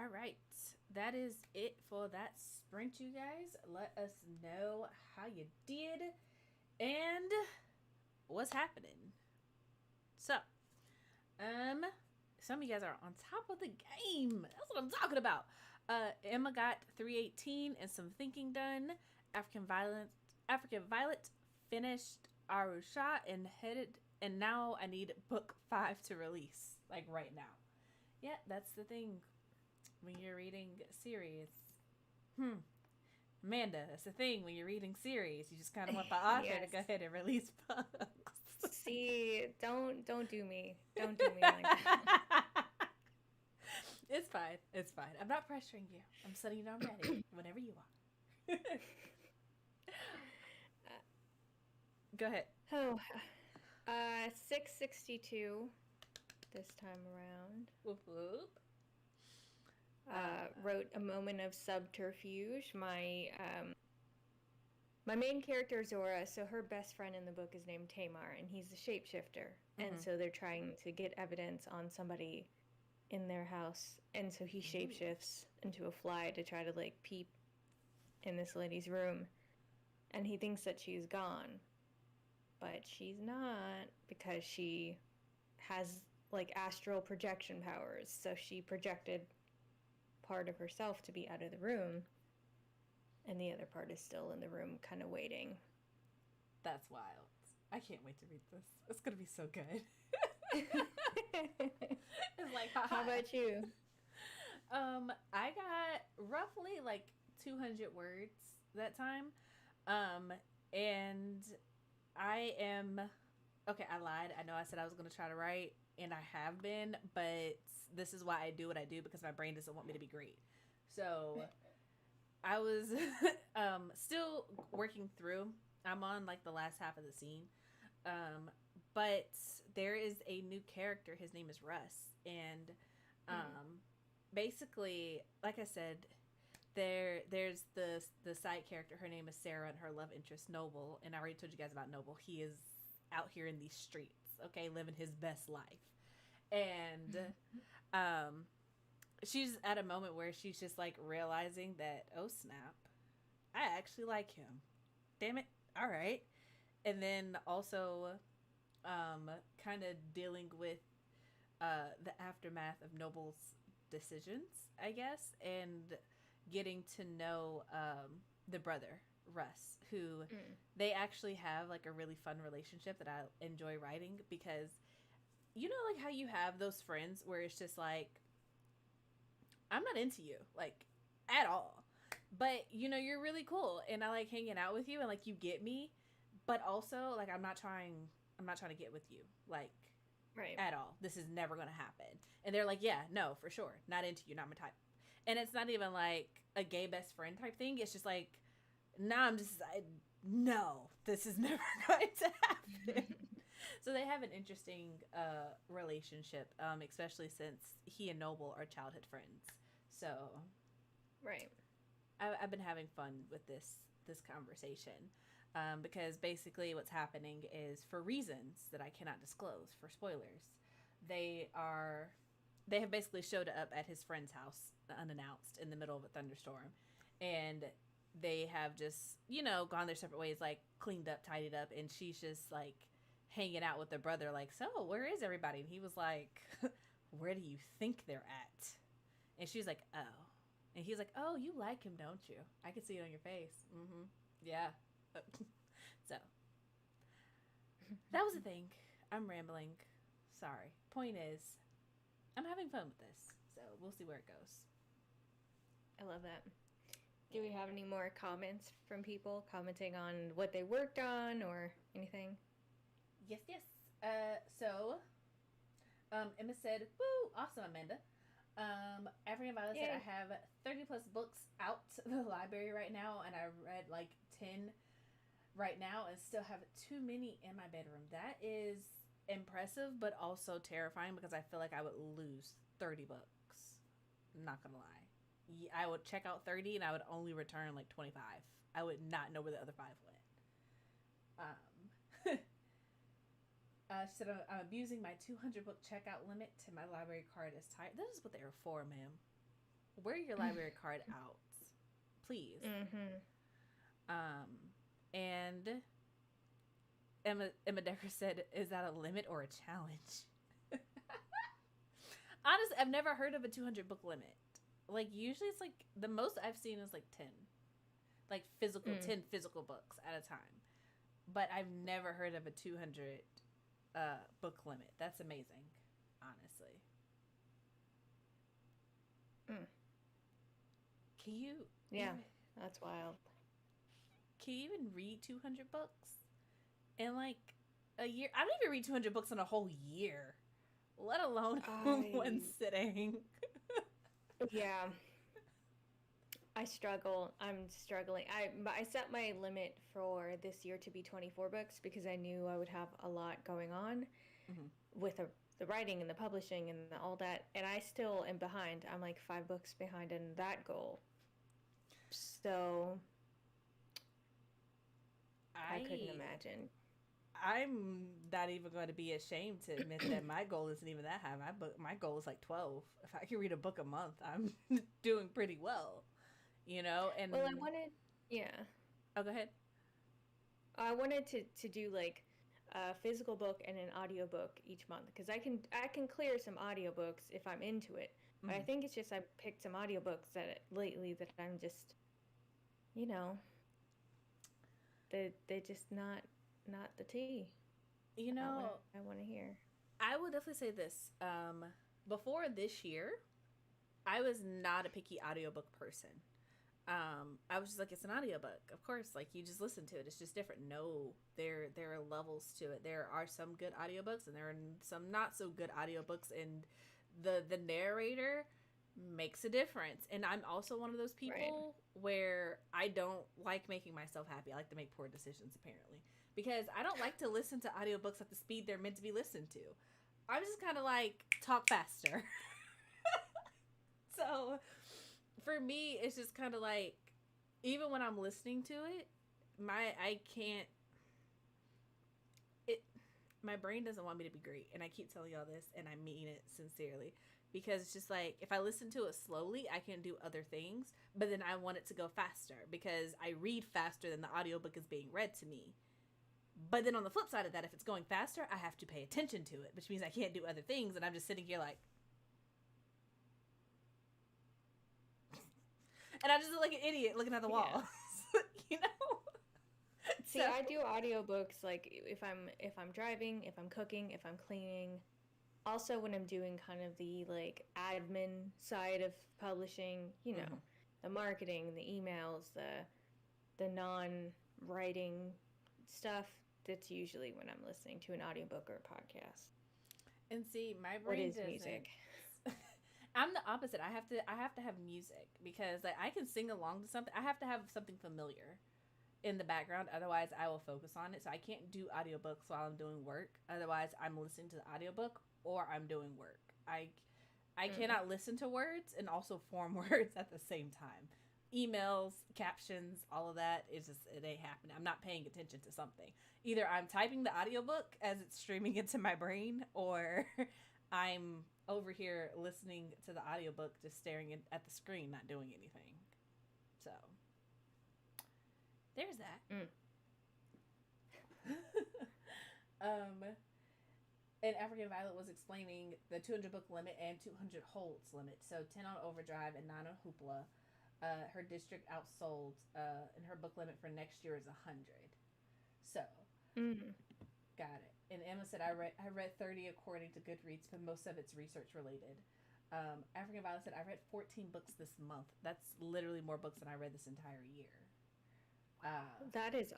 Speaker 1: All right. That is it for that sprint, you guys. Let us know how you did and what's happening. So, some of you guys are on top of the game. That's what I'm talking about. Emma got 318 and some thinking done. African Violet finished Arusha and headed, and now I need book 5 to release, like right now. Yeah, that's the thing when you're reading series. Amanda, that's the thing when you're reading series. You just kind of want the author
Speaker 2: Yes.
Speaker 1: to go ahead and release books.
Speaker 2: See, don't do me. Don't do me like that.
Speaker 1: It's fine. It's fine. I'm not pressuring you. I'm setting you down ready whenever you are. Go ahead.
Speaker 2: Oh, 662 this time around.
Speaker 1: Whoop whoop.
Speaker 2: Wrote a moment of subterfuge. My main character Zora, so her best friend in the book is named Tamar, and he's a shapeshifter. And so they're trying to get evidence on somebody in their house, and so he shapeshifts into a fly to try to like peep in this lady's room, and he thinks that she's gone, but she's not, because she has like astral projection powers. So she projected part of herself to be out of the room, and the other part is still in the room kind of waiting.
Speaker 1: That's wild. I can't wait to read this. It's gonna be so good. It's like,
Speaker 2: How about you?
Speaker 1: I got roughly like 200 words that time. And I am, okay, I lied. I know I said I was going to try to write, and I have been, but this is why I do what I do, because my brain doesn't want me to be great. So I was still working through. I'm on like the last half of the scene. But there is a new character. His name is Russ. And basically, like I said, there's the side character. Her name is Sarah, and her love interest, Noble. And I already told you guys about Noble. He is out here in these streets, okay, living his best life. And she's at a moment where she's just like realizing that, oh snap, I actually like him. Damn it. All right. And then also kind of dealing with the aftermath of Noble's decisions, I guess, and getting to know the brother, Russ, who they actually have like a really fun relationship that I enjoy writing, because you know, like how you have those friends where it's just like, I'm not into you, like, at all. But, you know, you're really cool, and I like hanging out with you, and like you get me, but also like I'm not trying to get with you, like,
Speaker 2: right,
Speaker 1: at all. This is never gonna happen. And they're like, yeah, no, for sure, not into you, not my type. And it's not even like a gay best friend type thing. It's just like, nah, no, this is never going to happen. So they have an interesting relationship, especially since he and Noble are childhood friends. So,
Speaker 2: right.
Speaker 1: I've been having fun with this conversation, because basically what's happening is, for reasons that I cannot disclose for spoilers, they have basically showed up at his friend's house unannounced in the middle of a thunderstorm, and they have just, you know, gone their separate ways, like cleaned up, tidied up, and she's just like hanging out with their brother, like, so where is everybody? And he was like, where do you think they're at? And she's like, oh. And he's like, oh, you like him, don't you? I can see it on your face. Mm-hmm. Yeah. So that was the thing. I'm rambling. Sorry. Point is, I'm having fun with this. So we'll see where it goes.
Speaker 2: I love that. Do we have any more comments from people commenting on what they worked on or anything?
Speaker 1: Yes. So Emma said, woo, awesome, Amanda. African Violet said, I have 30 plus books out the library right now, and I read like 10 right now and still have too many in my bedroom. That is impressive, but also terrifying, because I feel like I would lose 30 books. I'm not gonna lie. I would check out 30 and I would only return like 25. I would not know where the other 5 went. She said, I'm abusing my 200 book checkout limit to my library card is tired. That is what they are for, ma'am. wear your library card out, please.
Speaker 2: Mm-hmm.
Speaker 1: And Emma Decker said, "Is that a limit or a challenge?" Honestly, I've never heard of a 200 book limit. Like usually, it's like the most I've seen is like 10, like 10 physical books at a time. But I've never heard of a 200 book limit. That's amazing, honestly.
Speaker 2: Mm.
Speaker 1: Can you?
Speaker 2: Yeah, that's wild.
Speaker 1: Can you even read 200 books in like a year? I don't even read 200 books in a whole year, let alone one sitting.
Speaker 2: Yeah. I struggle. I'm struggling. I set my limit for this year to be 24 books because I knew I would have a lot going on with the writing and the publishing and all that. And I still am behind. I'm like 5 books behind in that goal. So I couldn't imagine.
Speaker 1: I'm not even going to be ashamed to admit that my goal isn't even that high. My goal is like 12. If I can read a book a month, I'm doing pretty well. You know, and
Speaker 2: well, I wanted, yeah.
Speaker 1: Oh, go ahead.
Speaker 2: I wanted to do like a physical book and an audiobook each month because I can clear some audiobooks if I'm into it. But I think it's just I picked some audiobooks that lately that I'm just, you know, they're just not the tea.
Speaker 1: You know,
Speaker 2: I want to hear.
Speaker 1: I would definitely say this. Before this year, I was not a picky audiobook person. I was just like, it's an audiobook. Of course, like you just listen to it. It's just different. No, there are levels to it. There are some good audiobooks and there are some not so good audiobooks, and the narrator makes a difference. And I'm also one of those people where I don't like making myself happy. I like to make poor decisions, apparently, because I don't like to listen to audiobooks at the speed they're meant to be listened to. I'm just kind of like, talk faster. So for me, it's just kind of like, even when I'm listening to it, my brain doesn't want me to be great. And I keep telling y'all this, and I mean it sincerely. Because it's just like, if I listen to it slowly, I can do other things. But then I want it to go faster because I read faster than the audiobook is being read to me. But then on the flip side of that, if it's going faster, I have to pay attention to it, which means I can't do other things. And I'm just sitting here like, and I just look like an idiot looking at the wall. Yeah. You know?
Speaker 2: See, so I do audiobooks like if I'm driving, if I'm cooking, if I'm cleaning. Also when I'm doing kind of the like admin side of publishing, you know, the marketing, the emails, the non-writing stuff, that's usually when I'm listening to an audiobook or a podcast.
Speaker 1: And see, my brain doesn't.
Speaker 2: Music.
Speaker 1: I'm the opposite. I have to have music because like I can sing along to something. I have to have something familiar in the background, otherwise I will focus on it. So I can't do audiobooks while I'm doing work. Otherwise I'm listening to the audiobook or I'm doing work. I cannot listen to words and also form words at the same time. Emails, captions, all of that is just, it ain't happening. I'm not paying attention to something. Either I'm typing the audiobook as it's streaming into my brain, or I'm over here listening to the audiobook, just staring at the screen, not doing anything. So there's that. And African Violet was explaining the 200 book limit and 200 holds limit. So 10 on Overdrive and 9 on Hoopla. Her district outsold, and her book limit for next year is 100. So, got it. And Emma said, I read 30 according to Goodreads, but most of it's research related. African Violet said, I read 14 books this month. That's literally more books than I read this entire year.
Speaker 2: That is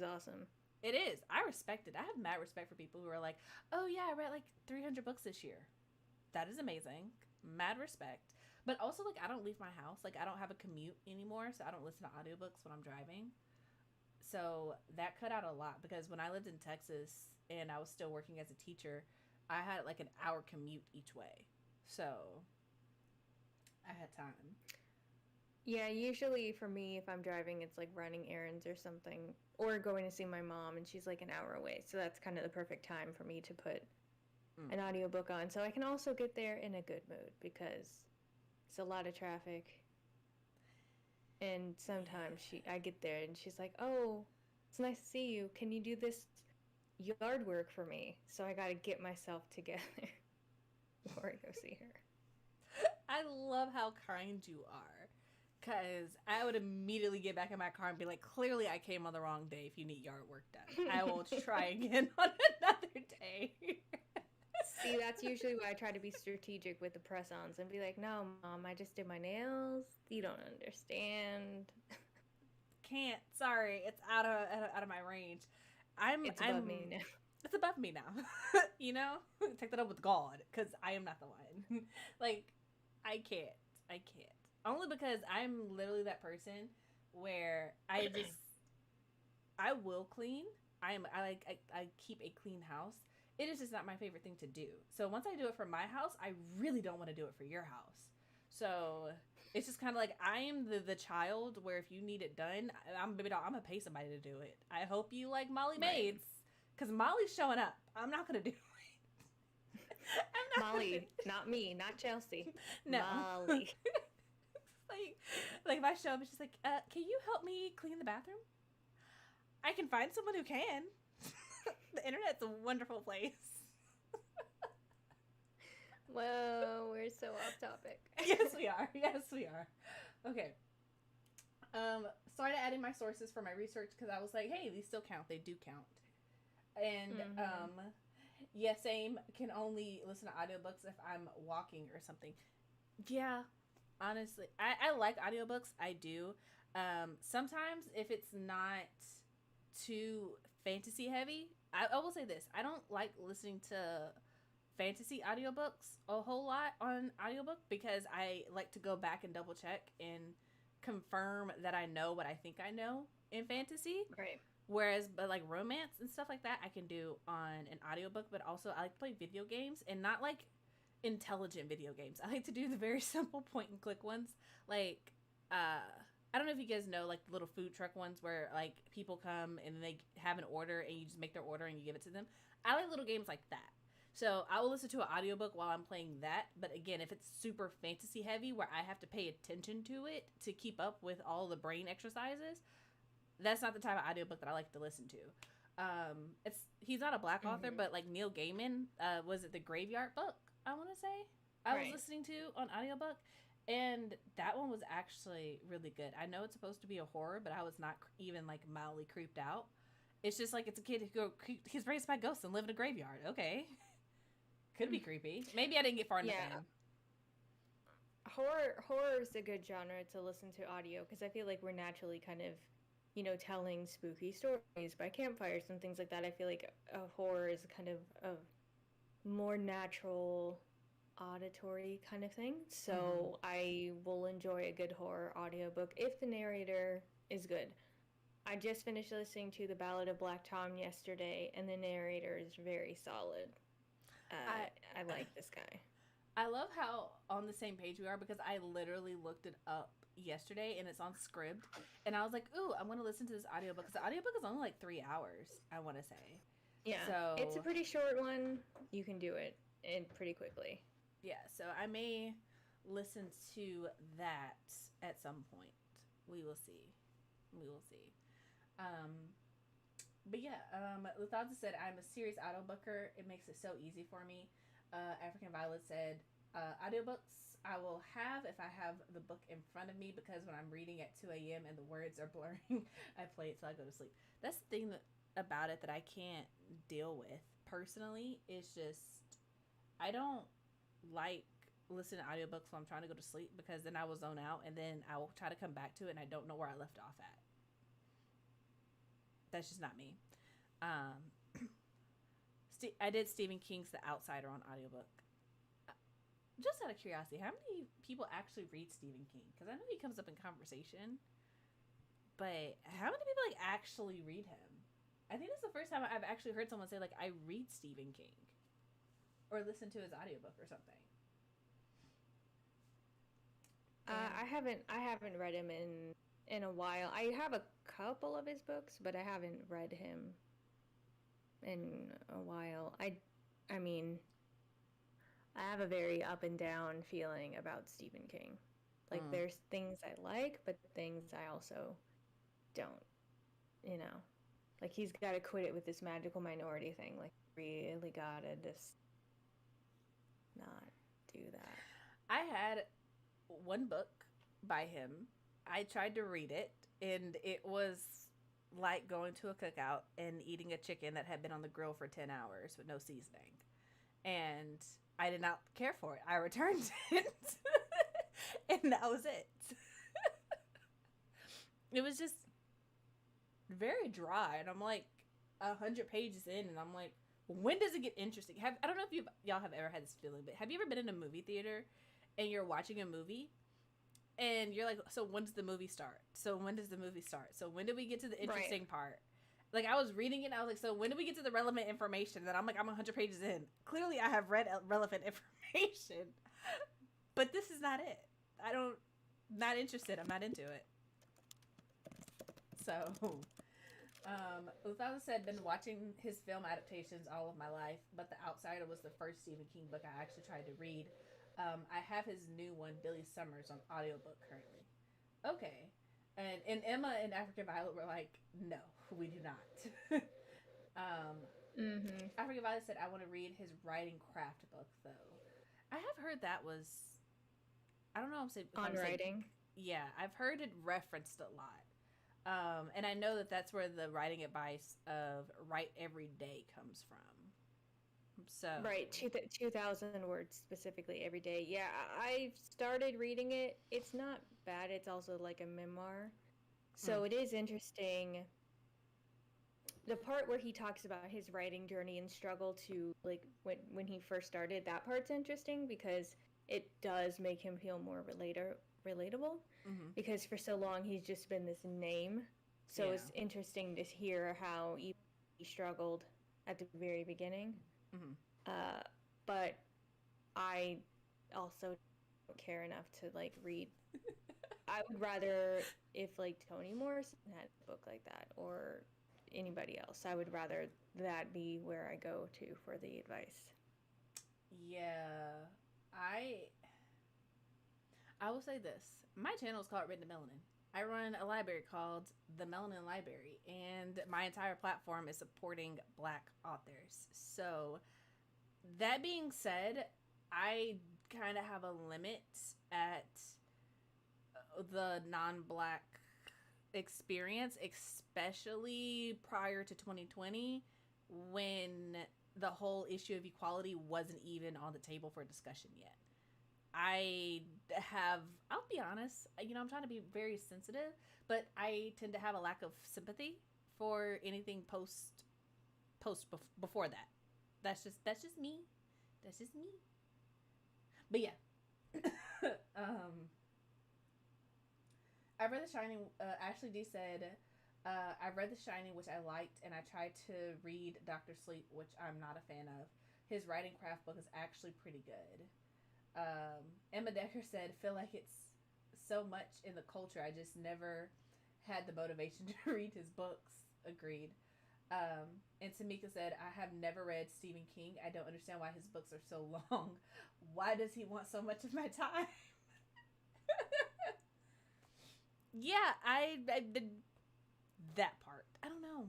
Speaker 2: awesome.
Speaker 1: It is. I respect it. I have mad respect for people who are like, oh yeah, I read like 300 books this year. That is amazing. Mad respect. But also, like, I don't leave my house. Like, I don't have a commute anymore, so I don't listen to audiobooks when I'm driving. So that cut out a lot, because when I lived in Texas and I was still working as a teacher, I had like an hour commute each way. So I had time.
Speaker 2: Yeah, usually for me, if I'm driving, it's like running errands or something, or going to see my mom, and she's like an hour away. So that's kind of the perfect time for me to put an audiobook on. So I can also get there in a good mood, because It's a lot of traffic. And sometimes I get there and she's like, "Oh, it's nice to see you. Can you do this yard work for me?" So I got to get myself together before I go see her.
Speaker 1: I love how kind you are. Because I would immediately get back in my car and be like, clearly I came on the wrong day if you need yard work done. I will try again on another day.
Speaker 2: See, that's usually why I try to be strategic with the press-ons and be like, "No, Mom, I just did my nails. You don't understand."
Speaker 1: Can't. Sorry. It's out of my range.
Speaker 2: It's above me now.
Speaker 1: It's above me now. You know? Take that up with God. Because I am not the one. Like, I can't. I can't. Only because I'm literally that person where I will clean. I keep a clean house. It is just not my favorite thing to do. So once I do it for my house, I really don't want to do it for your house. So it's just kind of like I am the child where if you need it done, I'm gonna pay somebody to do it. I hope you like Molly Maids because Molly's showing up. I'm not gonna do it.
Speaker 2: Molly, not me, not Chelsea.
Speaker 1: No.
Speaker 2: Molly.
Speaker 1: like if I show up, it's just like, can you help me clean the bathroom? I can find someone who can. The internet's a wonderful place.
Speaker 2: Whoa, we're so off topic.
Speaker 1: Yes, we are. Yes, we are. Okay. Started adding my sources for my research because I was like, hey, these still count. They do count. And yeah, same. Can only listen to audiobooks if I'm walking or something. Yeah, honestly, I like audiobooks. I do. Sometimes if it's not too fantasy heavy, I will say this. I don't like listening to fantasy audiobooks a whole lot on audiobook because I like to go back and double check and confirm that I know what I think I know in fantasy.
Speaker 2: Right.
Speaker 1: Whereas, but like romance and stuff like that, I can do on an audiobook. But also, I like to play video games and not like intelligent video games. I like to do the very simple point and click ones. Like, I don't know if you guys know, like the little food truck ones where like people come and they have an order and you just make their order and you give it to them. I like little games like that. So I will listen to an audiobook while I'm playing that. But again, if it's super fantasy heavy where I have to pay attention to it to keep up with all the brain exercises, that's not the type of audiobook that I like to listen to. He's not a black author, but like Neil Gaiman, was it The Graveyard Book, I want to say? I was listening to on audiobook. And that one was actually really good. I know it's supposed to be a horror, but I was not even like mildly creeped out. It's just like it's a kid he's raised by ghosts and live in a graveyard. Okay. Could be creepy. Maybe I didn't get far enough in.
Speaker 2: Horror is a good genre to listen to audio because I feel like we're naturally kind of, you know, telling spooky stories by campfires and things like that. I feel like a horror is kind of a more natural auditory kind of thing. So I will enjoy a good horror audiobook if the narrator is good. I just finished listening to The Ballad of Black Tom yesterday, and the narrator is very solid. I like this guy.
Speaker 1: I love how on the same page we are because I literally looked it up yesterday and it's on Scribd. And I was like, ooh, I'm going to listen to this audiobook because the audiobook is only like 3 hours, I want to say.
Speaker 2: Yeah, so it's a pretty short one. You can do it pretty quickly.
Speaker 1: Yeah, so I may listen to that at some point. We will see. But yeah, Lathanza said, I'm a serious audiobooker. It makes it so easy for me. African Violet said, audiobooks I will have if I have the book in front of me because when I'm reading at 2 a.m. and the words are blurring, I play it till I go to sleep. That's the thing about it that I can't deal with personally. It's just, I don't like listening to audiobooks while I'm trying to go to sleep because then I will zone out and then I will try to come back to it and I don't know where I left off at. That's just not me. I did Stephen King's The Outsider on audiobook. Just out of curiosity, how many people actually read Stephen King? Because I know he comes up in conversation, but how many people like actually read him? I think this is the first time I've actually heard someone say like I read Stephen King or listen to his audiobook or something.
Speaker 2: I haven't read him in a while. I have a couple of his books, but I haven't read him in a while. I mean, I have a very up and down feeling about Stephen King. Like,
Speaker 1: Mm.
Speaker 2: there's things I like, but things I also don't, you know. Like, he's got to quit it with this magical minority thing. Like, really gotta just not do that.
Speaker 1: I had one book by him. I tried to read it, and it was like going to a cookout and eating a chicken that had been on the grill for 10 hours with no seasoning. And I did not care for it. I returned it. And that was it. It was just very dry. And I'm like 100 pages in, and I'm like, when does it get interesting? I don't know if y'all have ever had this feeling, but have you ever been in a movie theater and you're watching a movie and you're like, so when does the movie start? So when does the movie start? So when do we get to the interesting part? Like, I was reading it and I was like, so when do we get to the relevant information? And I'm like, I'm 100 pages in. Clearly I have read relevant information, but this is not it. Not interested. I'm not into it. So, as I said, been watching his film adaptations all of my life, but The Outsider was the first Stephen King book I actually tried to read. I have his new one, Billy Summers, on audiobook currently. Okay. And Emma and African Violet were like, no, we do not. African Violet said, I want to read his writing craft book, though. I have heard that was, I don't know if
Speaker 2: On writing?
Speaker 1: Yeah, I've heard it referenced a lot. And I know that that's where the writing advice of write every day comes from. So
Speaker 2: Right, 2,000 words specifically every day. Yeah, I've started reading it. It's not bad. It's also like a memoir. So it is interesting. The part where he talks about his writing journey and struggle to, like, when he first started, that part's interesting because it does make him feel more relatable. Because for so long he's just been this name. So it's interesting to hear how he struggled at the very beginning. But I also don't care enough to, like, read. I would rather, if, like, Toni Morrison had a book like that, or anybody else, I would rather that be where I go to for the advice.
Speaker 1: Yeah. I will say this. My channel is called Written to Melanin. I run a library called the Melanin Library, and my entire platform is supporting Black authors. So, that being said, I kind of have a limit at the non-Black experience, especially prior to 2020, when the whole issue of equality wasn't even on the table for discussion yet. I'll be honest, I'm trying to be very sensitive, but I tend to have a lack of sympathy for anything before that. That's just me. That's just me. But yeah. I read The Shining. Ashley D said, I read The Shining, which I liked, and I tried to read Dr. Sleep, which I'm not a fan of. His writing craft book is actually pretty good. Emma Decker said, feel like it's so much in the culture. I just never had the motivation to read his books. Agreed. And Tamika said, I have never read Stephen King. I don't understand why his books are so long. Why does he want so much of my time? Yeah, I did that part. I don't know.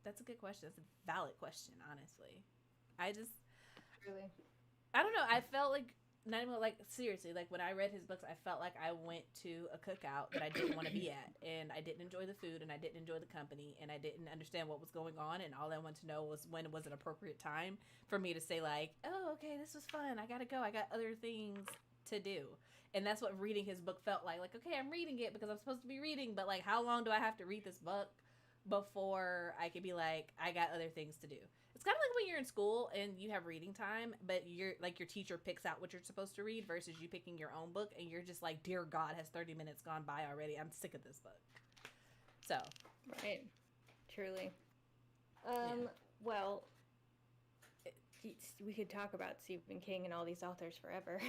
Speaker 1: That's a good question. That's a valid question, honestly.
Speaker 2: Really?
Speaker 1: I don't know. I felt like, not even like, seriously, like when I read his books, I felt like I went to a cookout that I didn't want to be at, and I didn't enjoy the food, and I didn't enjoy the company, and I didn't understand what was going on, and all I wanted to know was when was an appropriate time for me to say, like, oh, okay, this was fun. I gotta go. I got other things to do. And that's what reading his book felt like. Like, okay, I'm reading it because I'm supposed to be reading, but, like, how long do I have to read this book before I could be like, I got other things to do? It's kind of like when you're in school and you have reading time, but you're like, your teacher picks out what you're supposed to read versus you picking your own book, and you're just like, dear God, has 30 minutes gone by already? I'm sick of this book. So.
Speaker 2: Right. Truly. Well, we could talk about Stephen King and all these authors forever.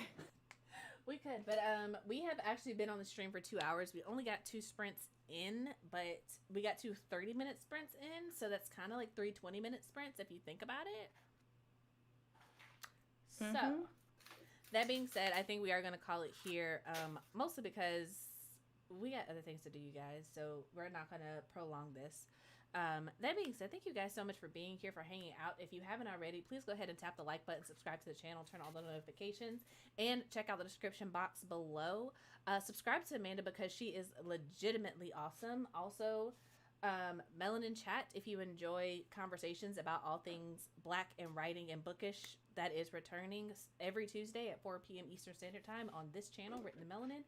Speaker 1: We could, but we have actually been on the stream for 2 hours. We only got 2 sprints in, but we got 2 30-minute sprints in, so that's kind of like 3 20-minute sprints if you think about it. So,
Speaker 2: Mm-hmm.
Speaker 1: that being said, I think we are going to call it here, mostly because we got other things to do, you guys. So, we're not going to prolong this. That being said, thank you guys so much for being here, for hanging out. If you haven't already, please go ahead and tap the like button, subscribe to the channel, turn on all the notifications, and check out the description box below. Subscribe to Amanda because she is legitimately awesome. Also, Melanin Chat, if you enjoy conversations about all things black and writing and bookish, that is returning every Tuesday at 4 p.m. Eastern Standard Time on this channel, Written in Melanin.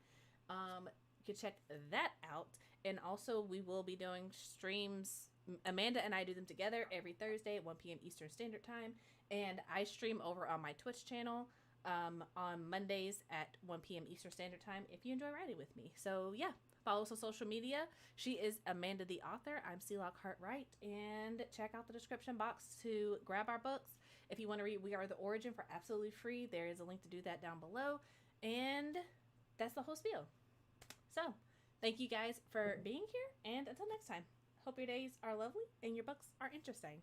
Speaker 1: You can check that out. And also, we will be doing streams. Amanda and I do them together every Thursday at 1 p.m. Eastern Standard Time. And I stream over on my Twitch channel on Mondays at 1 p.m. Eastern Standard Time if you enjoy writing with me. So, yeah, follow us on social media. She is Amanda the author. I'm C. Lockhart Wright. And check out the description box to grab our books. If you want to read We Are the Origin for absolutely free, there is a link to do that down below. And that's the whole spiel. So, thank you guys for being here. And until next time, hope your days are lovely and your books are interesting.